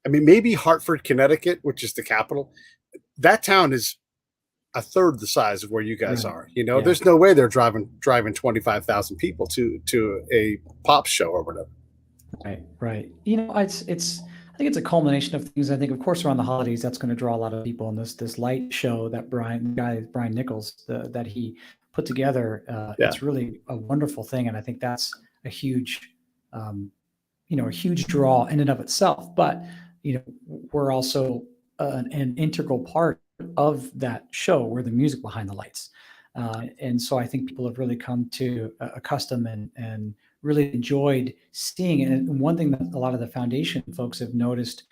maybe Hartford, Connecticut, which is the capital. That town is a third the size of where you guys are. There's no way they're driving 25,000 people to a pop show or whatever. Right. I think it's a culmination of things. I think, of course, around the holidays, that's going to draw a lot of people. And this light show that Brian Nichols, that he put together, it's really a wonderful thing. And I think that's a huge draw in and of itself. But, we're also an integral part of that show. We're the music behind the lights. And so I think people have really come to accustom and really enjoyed seeing it. And one thing that a lot of the foundation folks have noticed,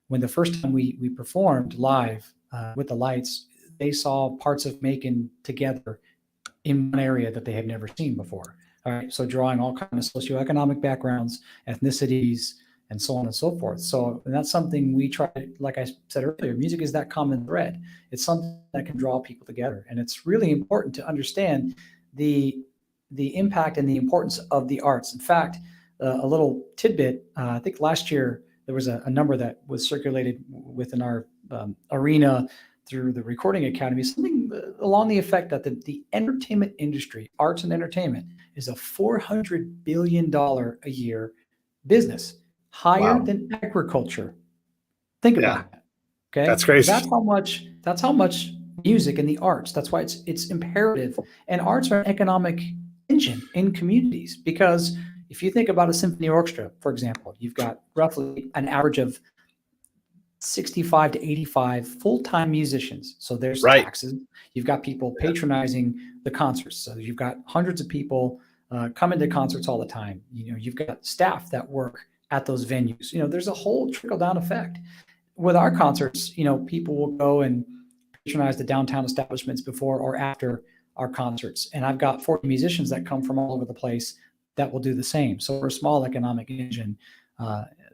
when the first time we performed live with the lights, they saw parts of Macon together in one area that they had never seen before. All right. So drawing all kinds of socioeconomic backgrounds, ethnicities, and so on and so forth. So, and that's something we try, like I said earlier, music is that common thread. It's something that can draw people together. And it's really important to understand the impact and the importance of the arts. In fact, a little tidbit, I think last year there was a number that was circulated within our arena through the Recording Academy, something along the effect that the entertainment industry, arts and entertainment, is a $400 billion a year business, higher than agriculture. Think about that. Okay, that's crazy. That's how much music and the arts. That's why it's imperative. And arts are an economic engine in communities, because if you think about a symphony orchestra, for example, you've got roughly an average of 65 to 85 full-time musicians. So there's taxes. You've got people patronizing the concerts. So you've got hundreds of people coming to concerts all the time. You've got staff that work at those venues. There's a whole trickle-down effect. With our concerts, people will go and patronize the downtown establishments before or after our concerts. And I've got 40 musicians that come from all over the place that will do the same. So we're a small economic engine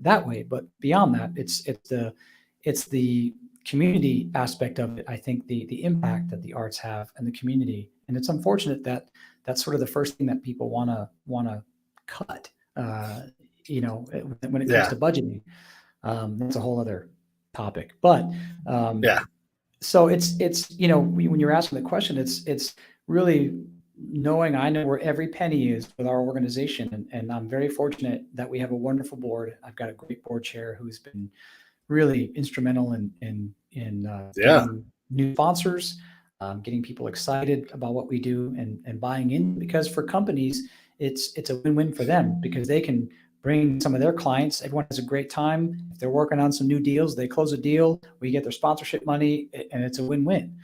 that way. But beyond that, it's the community aspect of it. I think the impact that the arts have in the community, and it's unfortunate that that's sort of the first thing that people want to cut. When it comes to budgeting, that's a whole other topic. But so it's when you're asking the question, it's really knowing I know where every penny is with our organization, and I'm very fortunate that we have a wonderful board. I've got a great board chair who's been really instrumental in getting new sponsors, getting people excited about what we do and buying in, because for companies, it's a win-win for them, because they can bring some of their clients. Everyone has a great time. If they're working on some new deals, they close a deal, we get their sponsorship money, and it's a win-win.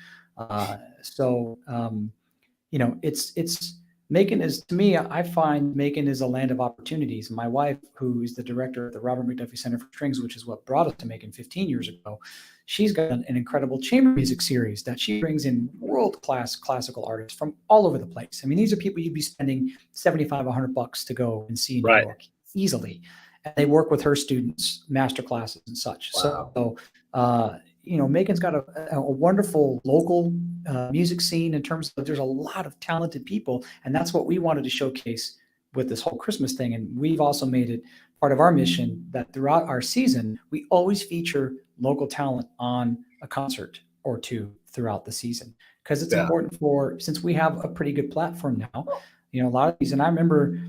It's Macon is, to me, I find Macon is a land of opportunities. My wife, who is the director of the Robert McDuffie Center for Strings, which is what brought us to Macon 15 years ago, she's got an incredible chamber music series that she brings in world-class classical artists from all over the place. I mean, these are people you'd be spending $75, $100 to go and see in New York easily. And they work with her students, master classes and such. Wow. So, Macon's got a wonderful local music scene in terms of there's a lot of talented people. And that's what we wanted to showcase with this whole Christmas thing. And we've also made it part of our mission that throughout our season, we always feature local talent on a concert or two throughout the season. Because it's important since we have a pretty good platform now, a lot of these, and I remember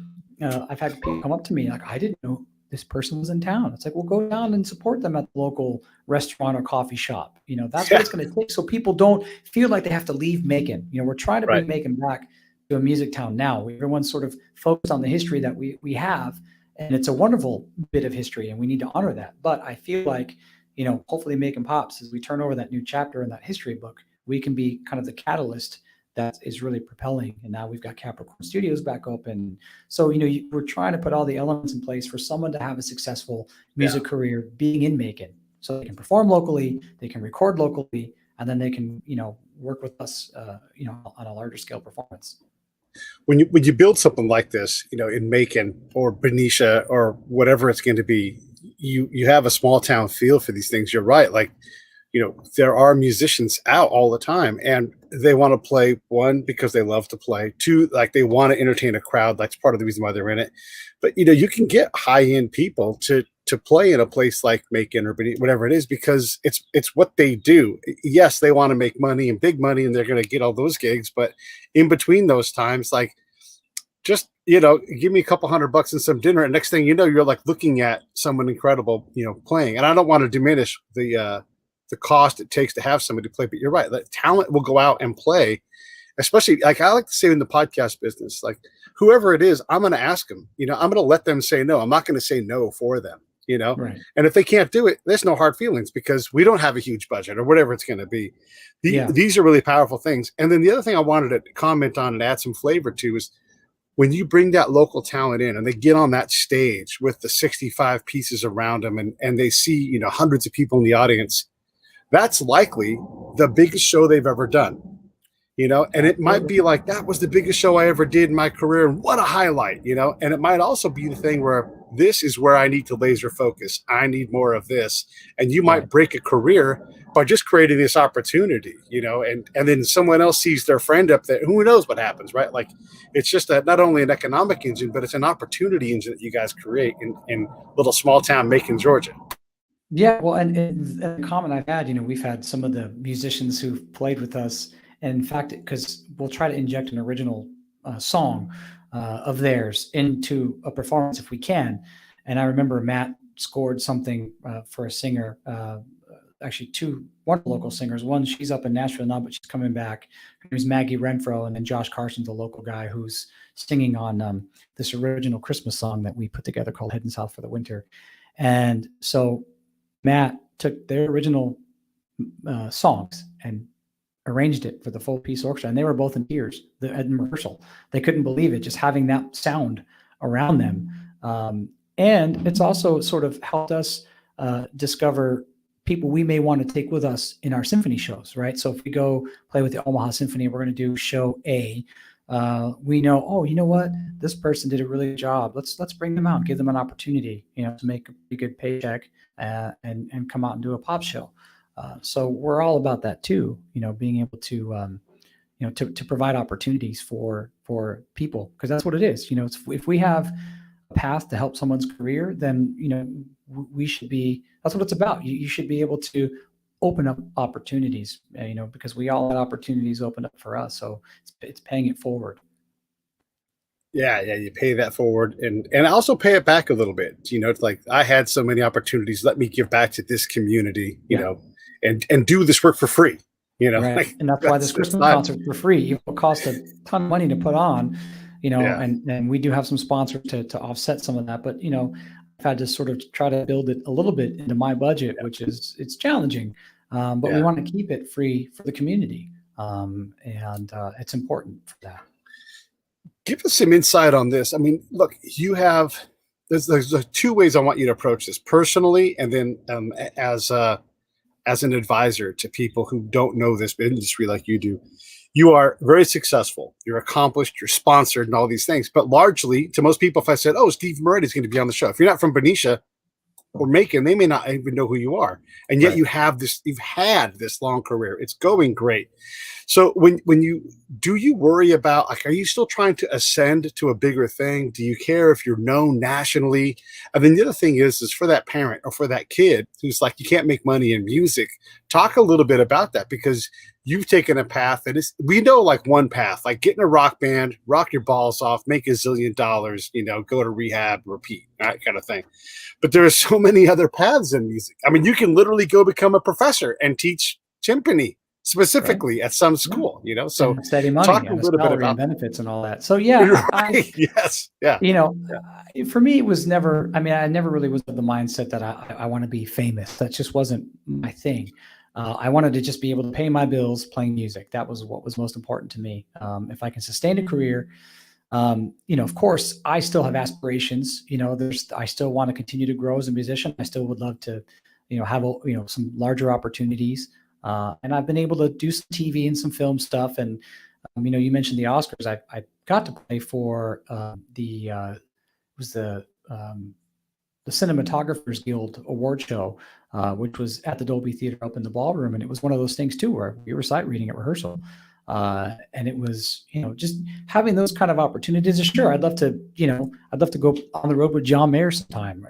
I've had people come up to me like, I didn't know this person was in town. It's like, well, go down and support them at the local restaurant or coffee shop. That's what it's going to take. So people don't feel like they have to leave Macon. We're trying to bring Macon back to a music town now. Everyone's sort of focused on the history that we have, and it's a wonderful bit of history, and we need to honor that. But I feel like, hopefully Macon Pops, as we turn over that new chapter in that history book, we can be kind of the catalyst that is really propelling. And now we've got Capricorn Studios back open. So, we're trying to put all the elements in place for someone to have a successful music career being in Macon. So they can perform locally, they can record locally, and then they can, work with us, on a larger scale performance. When you build something like this, in Macon or Benicia or whatever it's going to be, you have a small town feel for these things. You're right. Like, there are musicians out all the time, and they want to play, one, because they love to play, two, like they want to entertain a crowd. That's part of the reason why they're in it. But, you can get high-end people to play in a place like Macon or whatever it is, because it's what they do. Yes, they want to make money and big money, and they're going to get all those gigs. But in between those times, like, just, give me a couple $100 and some dinner. And next thing you know, you're like looking at someone incredible, playing. And I don't want to diminish the cost it takes to have somebody play, but you're right. That talent will go out and play, especially, like I like to say in the podcast business, like whoever it is, I'm going to ask them, I'm going to let them say no. I'm not going to say no for them, Right. And if they can't do it, there's no hard feelings, because we don't have a huge budget or whatever it's going to be. These are really powerful things. And then the other thing I wanted to comment on and add some flavor to is when you bring that local talent in and they get on that stage with the 65 pieces around them and they see, hundreds of people in the audience, that's likely the biggest show they've ever done. and it might be like, that was the biggest show I ever did in my career. And what a highlight, and it might also be the thing where this is where I need to laser focus. I need more of this. And you might break a career by just creating this opportunity, and then someone else sees their friend up there. Who knows what happens, right? Like, it's just not only an economic engine, but it's an opportunity engine that you guys create in little small town Macon, Georgia. Yeah, well, and a comment I've had, we've had some of the musicians who've played with us. And in fact, because we'll try to inject an original song of theirs into a performance if we can. And I remember Matt scored something for a singer, actually two wonderful local singers. One, she's up in Nashville now, but she's coming back. Her name is Maggie Renfro, and then Josh Carson's a local guy who's singing on this original Christmas song that we put together called Heading South for the Winter. And so Matt took their original songs and arranged it for the full piece orchestra, and they were both in tears at rehearsal. They couldn't believe it, just having that sound around them. And it's also sort of helped us discover people we may want to take with us in our symphony shows, right? So if we go play with the Omaha Symphony, we're going to do show A. We know, oh, you know what? This person did a really good job. Let's bring them out, give them an opportunity, to make a pretty good paycheck and come out and do a pop show. So we're all about that too, being able to, to provide opportunities for people, because that's what it is. If we have a path to help someone's career, then, we should be, that's what it's about. You should be able to open up opportunities, because we all had opportunities open up for us. So it's paying it forward. Yeah, you pay that forward and also pay it back a little bit. It's like, I had so many opportunities. Let me give back to this community, and do this work for free. Right. Like, and that's why this Christmas concert for free. It cost a ton of money to put on, and we do have some sponsors to offset some of that. But I've had to sort of try to build it a little bit into my budget, which is, it's challenging, but we want to keep it free for the community, and it's important for that. Give us some insight on this. I mean, look, you have there's two ways I want you to approach this: personally, and then as an advisor to people who don't know this industry like you do. You are very successful. You're accomplished. You're sponsored, and all these things. But largely, to most people, if I said, "Oh, Steve Moretti is going to be on the show," if you're not from Benicia or Macon, they may not even know who you are. And yet, You've had this long career. It's going great. So when you worry about, like, are you still trying to ascend to a bigger thing? Do you care if you're known nationally? And then the other thing is for that parent or for that kid who's like, you can't make money in music. Talk a little bit about that, because you've taken a path that is, we know, like one path, like get in a rock band, rock your balls off, make $1 zillion, go to rehab, repeat, that kind of thing. But there are so many other paths in music. I mean, you can literally go become a professor and teach timpani specifically at some school, so and steady money, talk a little bit about benefits and all that. So yeah, yes. Yeah. For me, it was never, I never really was of the mindset that I want to be famous. That just wasn't my thing. I wanted to just be able to pay my bills playing music. That was what was most important to me. If I can sustain a career, of course, I still have aspirations. I still want to continue to grow as a musician. I still would love to, have some larger opportunities. And I've been able to do some TV and some film stuff. And you mentioned the Oscars. I got to play for the Cinematographers Guild award show, which was at the Dolby Theater up in the ballroom. And it was one of those things too, where we were sight reading at rehearsal. And it was, just having those kind of opportunities. Sure, I'd love to go on the road with John Mayer sometime,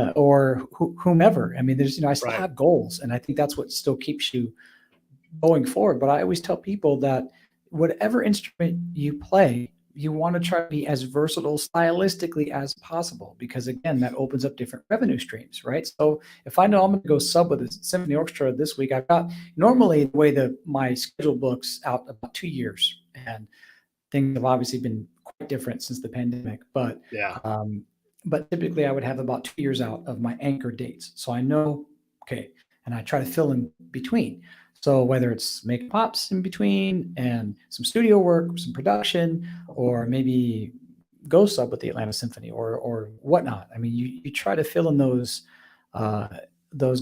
or whomever. I mean, there's, I still have goals, and I think that's what still keeps you going forward. But I always tell people that whatever instrument you play, you want to try to be as versatile stylistically as possible, because again, that opens up different revenue streams, right? So if I know I'm going to go sub with a symphony orchestra this week, I've got normally the way my schedule books out about 2 years, and things have obviously been quite different since the pandemic, but typically I would have about 2 years out of my anchor dates. So I know, okay, and I try to fill in between. So whether it's make pops in between and some studio work, some production, or maybe go sub with the Atlanta Symphony or whatnot. I mean, you try to fill in those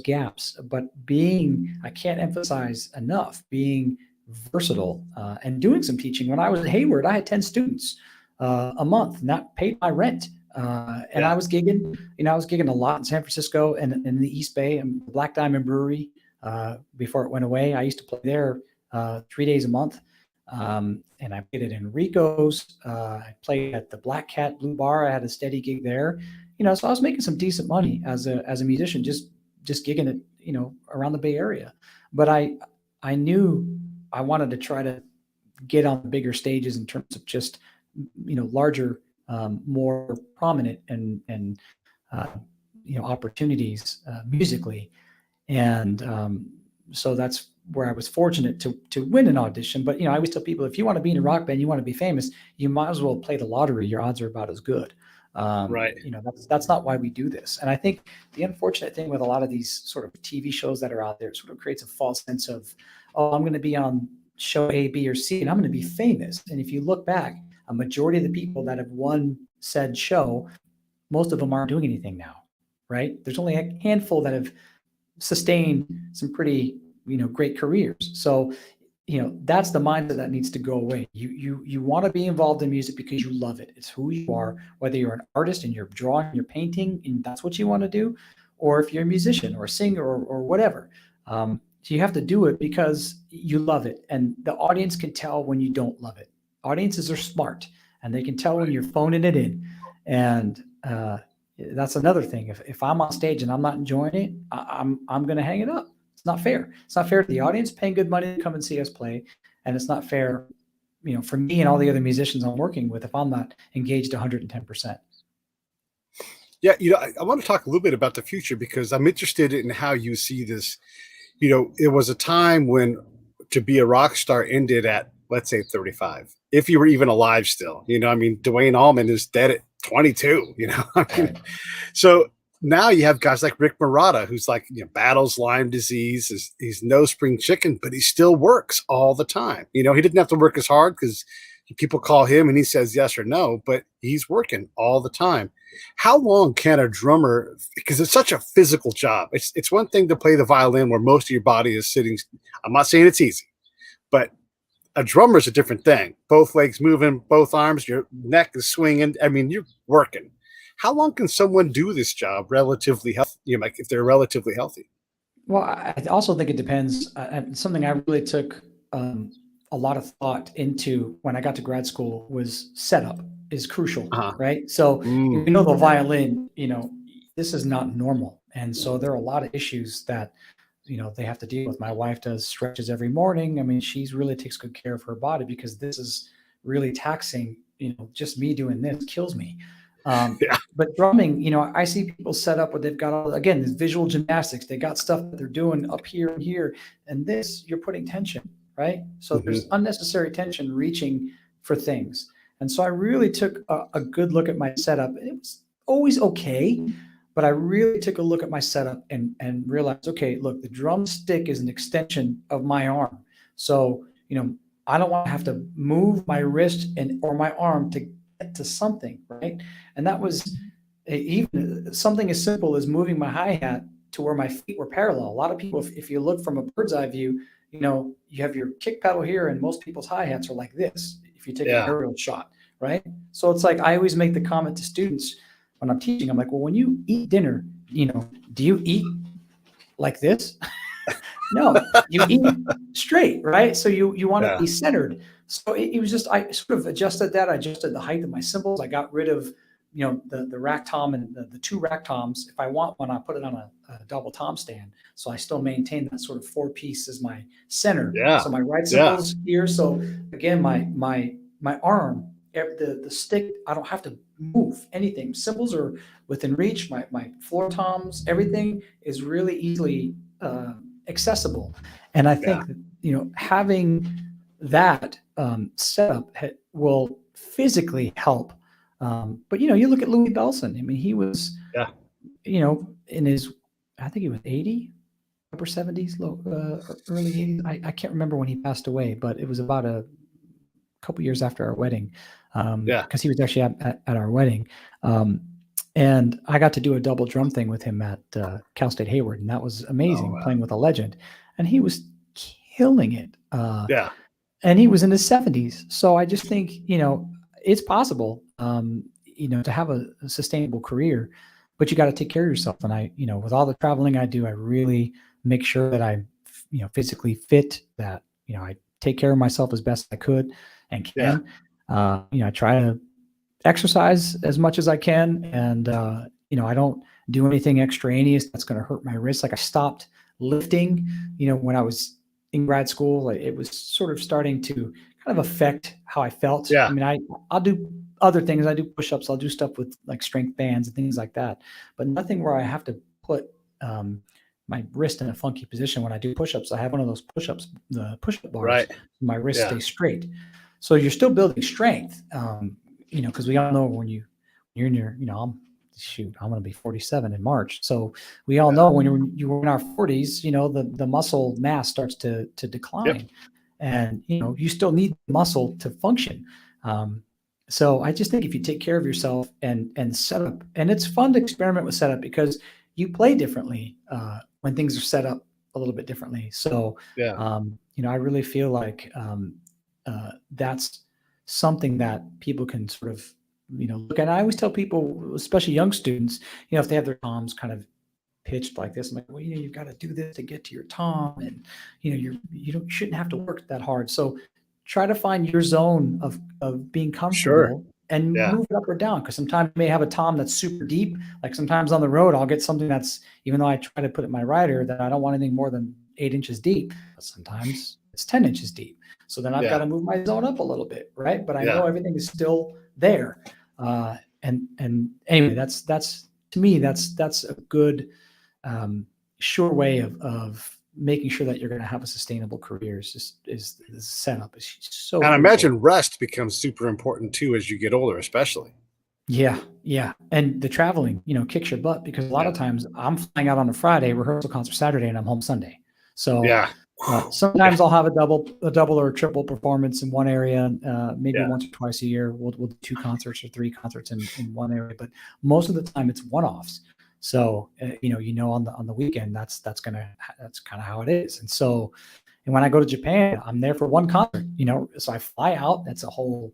gaps, but I can't emphasize enough, being versatile and doing some teaching. When I was at Hayward, I had 10 students a month, and that paid my rent. And I was gigging, I was gigging a lot in San Francisco and in the East Bay and Black Diamond Brewery before it went away. I used to play there 3 days a month. And I played at Enrico's. I played at the Black Cat Blue Bar. I had a steady gig there, so I was making some decent money as a musician, just gigging it, around the Bay Area. But I knew I wanted to try to get on bigger stages in terms of just, larger, more prominent and opportunities musically. And so that's where I was fortunate to win an audition. But, I always tell people, if you want to be in a rock band, you want to be famous, you might as well play the lottery. Your odds are about as good. Right. That's not why we do this. And I think the unfortunate thing with a lot of these sort of TV shows that are out there, it sort of creates a false sense of, oh, I'm going to be on show A, B, or C, and I'm going to be famous. And if you look back, a majority of the people that have won said show, most of them aren't doing anything now, right? There's only a handful that have sustained some pretty, great careers. So, that's the mindset that needs to go away. You want to be involved in music because you love it. It's who you are, whether you're an artist and you're drawing, you're painting, and that's what you want to do, or if you're a musician or a singer or whatever. So you have to do it because you love it. And the audience can tell when you don't love it. Audiences are smart, and they can tell when you're phoning it in. And that's another thing. If I'm on stage and I'm not enjoying it, I'm going to hang it up. It's not fair. It's not fair to the audience paying good money to come and see us play. And it's not fair, for me and all the other musicians I'm working with if I'm not engaged 110%. Yeah, I want to talk a little bit about the future because I'm interested in how you see this. It was a time when to be a rock star ended at, let's say, 35, if you were even alive still. Dwayne Allman is dead at 22. So now you have guys like Rick Marotta, who's like, battles Lyme disease. He's no spring chicken, but he still works all the time. He didn't have to work as hard because people call him and he says yes or no, but he's working all the time. How long can a drummer, because it's such a physical job. It's one thing to play the violin where most of your body is sitting. I'm not saying it's easy, but a drummer is a different thing. Both legs moving, both arms, your neck is swinging. You're working. How long can someone do this job relatively healthy? Like if they're relatively healthy? Well, I also think it depends. Something I really took a lot of thought into when I got to grad school was setup is crucial, right? So the violin, this is not normal. And so there are a lot of issues that, they have to deal with. My wife does stretches every morning. She really takes good care of her body because this is really taxing, just me doing this kills me. But drumming, I see people set up where they've got again, this visual gymnastics. They got stuff that they're doing up here and here, and this you're putting tension, right? So there's unnecessary tension reaching for things. And so I really took a good look at my setup. It was always okay, but I really took a look at my setup and realized, okay, look, the drumstick is an extension of my arm. So, I don't want to have to move my wrist or my arm to get to something, right? And that was even something as simple as moving my hi-hat to where my feet were parallel. A lot of people, if you look from a bird's eye view, you have your kick pedal here and most people's hi-hats are like this if you take an aerial shot, right? So it's like I always make the comment to students when I'm teaching, I'm like, well, when you eat dinner, do you eat like this? No, you eat straight, right? So you want to be centered. So it was just, I sort of adjusted that. I adjusted the height of my cymbals. I got rid of, the rack tom and the two rack toms. If I want one, I put it on a double tom stand. So I still maintain that sort of 4-piece as my center. Yeah. So my right cymbal's here. So again, my arm, the stick, I don't have to move anything. Cymbals are within reach. My floor toms, everything is really easily accessible. And I think that, having that setup will physically help. But you look at Louis Bellson. He was, in his, I think he was 80, upper 70s, early 80s. I can't remember when he passed away, but it was about a couple years after our wedding. Because he was actually at our wedding. And I got to do a double drum thing with him at Cal State Hayward, and that was amazing, playing with a legend. And he was killing it. Yeah. And he was in his 70s. So I just think, it's possible, to have a sustainable career, but you got to take care of yourself. And I, with all the traveling I do, I really make sure that I, physically fit, that, I take care of myself as best I could and can. I try to exercise as much as I can. And, I don't do anything extraneous that's going to hurt my wrist. Like I stopped lifting, when I was in grad school. Like it was sort of starting to kind of affect how I felt. Yeah. I mean, I'll do other things. I do push-ups. I'll do stuff with like strength bands and things like that, but nothing where I have to put my wrist in a funky position. When I do push-ups, I have one of those push-ups, the push-up bars. Right. My wrist Yeah. stays straight. So you're still building strength, because we all know when you're in your, I'm going to be 47 in March. So we all know when you're in our 40s, the muscle mass starts to decline. And, you still need muscle to function. So I just think if you take care of yourself and set up, and it's fun to experiment with setup because you play differently when things are set up a little bit differently. So, I really feel like that's something that people can sort of, look at. I always tell people, especially young students, if they have their toms kind of pitched like this, I'm like, well, you've got to do this to get to your tom, and you shouldn't have to work that hard. So try to find your zone of being comfortable and move it up or down. Because sometimes you may have a tom that's super deep. Like sometimes on the road, I'll get something that's, even though I try to put it in my rider, that I don't want anything more than 8 inches deep. But sometimes it's 10 inches deep. So then I've got to move my zone up a little bit, right? But I know everything is still there. And anyway, that's to me, that's a good sure way of making sure that you're going to have a sustainable career. Is the setup is so. And I imagine rest becomes super important too as you get older, especially. Yeah. And the traveling, kicks your butt, because a lot of times I'm flying out on a Friday, rehearsal concert Saturday, and I'm home Sunday. So sometimes I'll have a double or a triple performance in one area, maybe once or twice a year. We'll do 2 concerts or 3 concerts in one area, but most of the time it's one-offs. So on the weekend, that's kind of how it is. And so, and when I go to Japan, I'm there for one concert. So I fly out. That's a whole,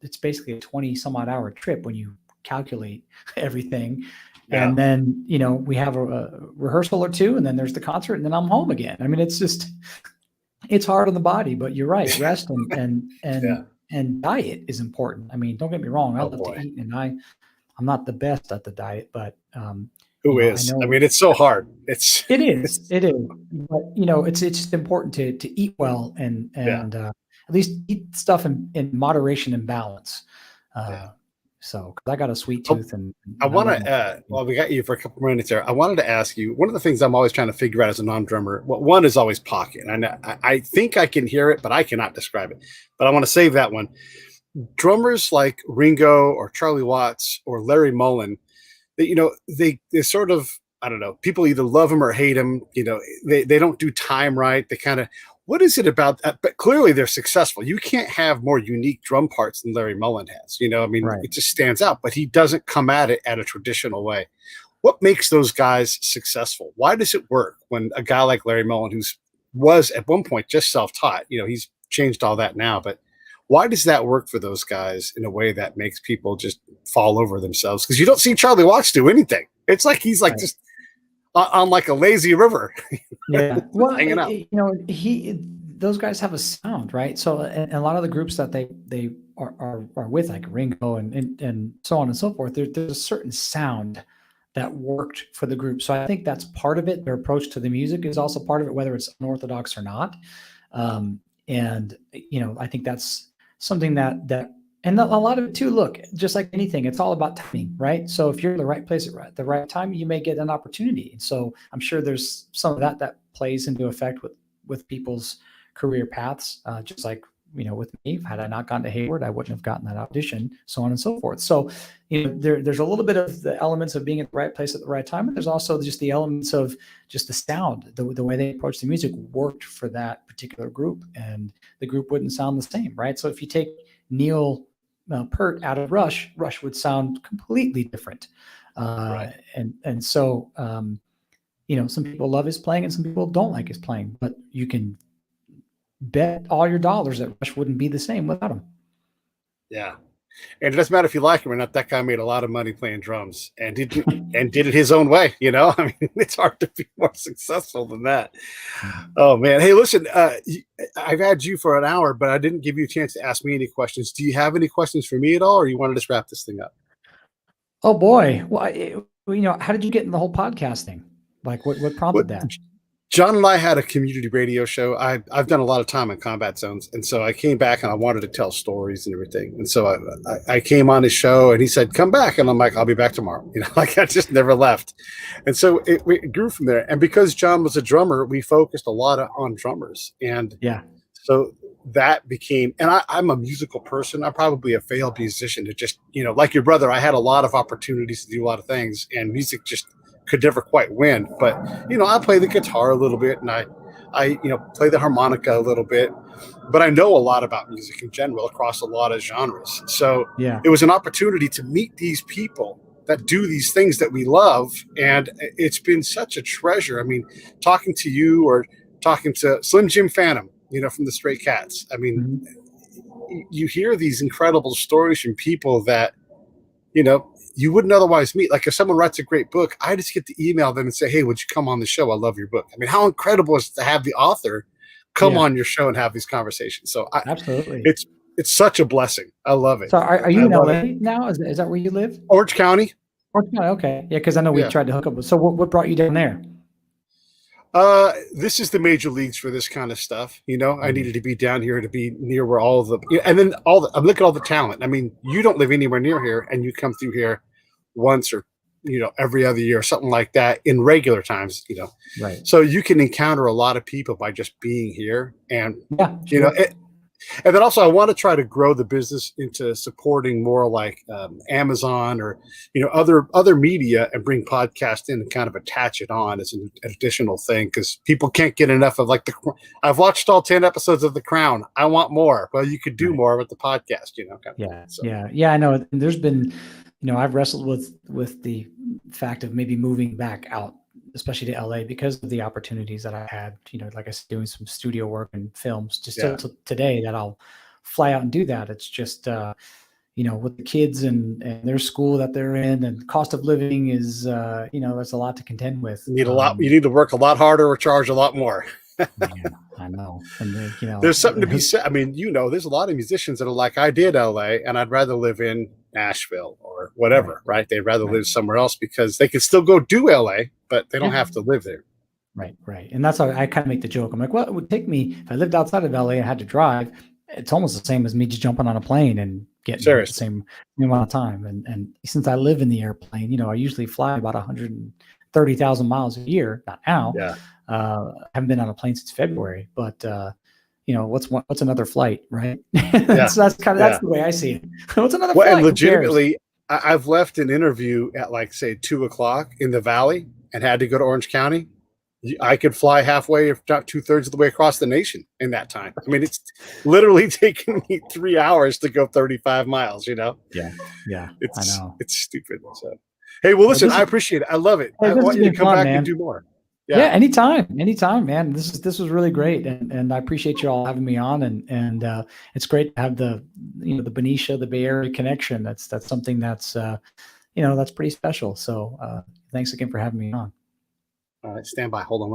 it's basically a 20 some odd hour trip when you calculate everything. Yeah. And then, we have a rehearsal or 2, and then there's the concert, and then I'm home again. I mean, it's hard on the body, but you're right. Rest and diet is important. I mean, don't get me wrong. I love to eat, and I'm not the best at the diet, but who is? I mean, it's so hard. It is. But it's just important to eat well and at least eat stuff in moderation and balance. So, because I got a sweet tooth, and I want to. Well, we got you for a couple minutes there. I wanted to ask you, one of the things I'm always trying to figure out as a non-drummer. Well, one is always pocket, and I think I can hear it, but I cannot describe it. But I want to save that one. Drummers like Ringo or Charlie Watts or Larry Mullen, they sort of, I don't know, people either love them or hate them. They don't do time right. They kind of, what is it about that? But clearly they're successful. You can't have more unique drum parts than Larry Mullen has. It just stands out, but he doesn't come at it at a traditional way. What makes those guys successful? Why does it work when a guy like Larry Mullen, was at one point just self-taught, he's changed all that now, but why does that work for those guys in a way that makes people just fall over themselves? Because you don't see Charlie Watts do anything. It's like he's like just on like a lazy river. Yeah, well, hanging out. Those guys have a sound, right? So, and a lot of the groups that they are with, like Ringo and so on and so forth, there's a certain sound that worked for the group. So I think that's part of it. Their approach to the music is also part of it, whether it's unorthodox or not. And I think that's something that and a lot of it too, look, just like anything, it's all about timing, right? So if you're in the right place at the right time, you may get an opportunity. And so I'm sure there's some of that plays into effect with people's career paths, just like, with me. Had I not gone to Hayward, I wouldn't have gotten that audition, so on and so forth. So, there's a little bit of the elements of being at the right place at the right time, but there's also just the elements of just the sound, the way they approach the music worked for that particular group, and the group wouldn't sound the same, right? So if you take Neil Peart out of Rush would sound completely different. And so some people love his playing and some people don't like his playing, but you can bet all your dollars that Rush wouldn't be the same without him. Yeah. And it doesn't matter if you like him or not. That guy made a lot of money playing drums and did it his own way. I mean, it's hard to be more successful than that. Oh man. Hey, listen, I've had you for an hour, but I didn't give you a chance to ask me any questions. Do you have any questions for me at all, or you want to just wrap this thing up? Oh boy. Well, how did you get in the whole podcast thing? Like what prompted that? John and I had a community radio show. I've done a lot of time in combat zones. And so I came back and I wanted to tell stories and everything. And so I came on his show and he said, come back. And I'm like, I'll be back tomorrow. Like I just never left. And so it grew from there. And because John was a drummer, we focused a lot on drummers. And so that became, and I'm a musical person. I'm probably a failed musician to just, like your brother, I had a lot of opportunities to do a lot of things, and music just could never quite win. But I play the guitar a little bit, and I play the harmonica a little bit, but I know a lot about music in general across a lot of genres. So it was an opportunity to meet these people that do these things that we love, and it's been such a treasure. I mean, talking to you or talking to Slim Jim Phantom, from the Stray Cats. I mean, you hear these incredible stories from people that you wouldn't otherwise meet. Like if someone writes a great book, I just get to email them and say, hey, would you come on the show? I love your book. I mean, how incredible is it to have the author come on your show and have these conversations? So absolutely, it's such a blessing. I love it. So are you in LA now? Is that where you live? Orange County. Orange County. Okay. Yeah. Cause I know we tried to hook up. So what brought you down there? This is the major leagues for this kind of stuff. I needed to be down here to be near where all of the, and then I'm looking at all the talent. I mean, you don't live anywhere near here, and you come through here once or, every other year, or something like that in regular times, Right. So you can encounter a lot of people by just being here. And, and then also I want to try to grow the business into supporting more like Amazon or, other media, and bring podcast in and kind of attach it on as an additional thing. Cause people can't get enough of like I've watched all 10 episodes of The Crown. I want more. Well, you could do more with the podcast, Yeah. I know. And there's been, I've wrestled with the fact of maybe moving back out, especially to LA, because of the opportunities that I had, like I said, doing some studio work and films just till today that I'll fly out and do that. It's just, with the kids and their school that they're in, and cost of living is, that's a lot to contend with. You need to work a lot harder or charge a lot more. Yeah, I know. And there's something to be said. I mean, there's a lot of musicians that are like, I did LA and I'd rather live in Nashville or whatever, right? They'd rather live somewhere else because they can still go do LA, but they don't have to live there. Right. And that's how I kind of make the joke. I'm like, well, it would take me, if I lived outside of LA and had to drive, it's almost the same as me just jumping on a plane and getting the same amount of time. And since I live in the airplane, I usually fly about 130,000 miles a year. Not now. I haven't been on a plane since February, but what's another flight, right? That's the way I see it. What's another flight? And legitimately, I've left an interview at like say 2:00 in the Valley and had to go to Orange County. I could fly halfway, if not 2/3 of the way across the nation in that time. I mean, it's literally taken me 3 hours to go 35 miles. Yeah. I know. It's stupid. So, hey, well, listen, I appreciate it. I love it. I want you to come back and do more. Yeah, anytime, man. This was really great, and I appreciate you all having me on, and it's great to have the the Benicia, the Bay Area connection. That's something that's that's pretty special. So thanks again for having me on. All right, stand by. Hold on.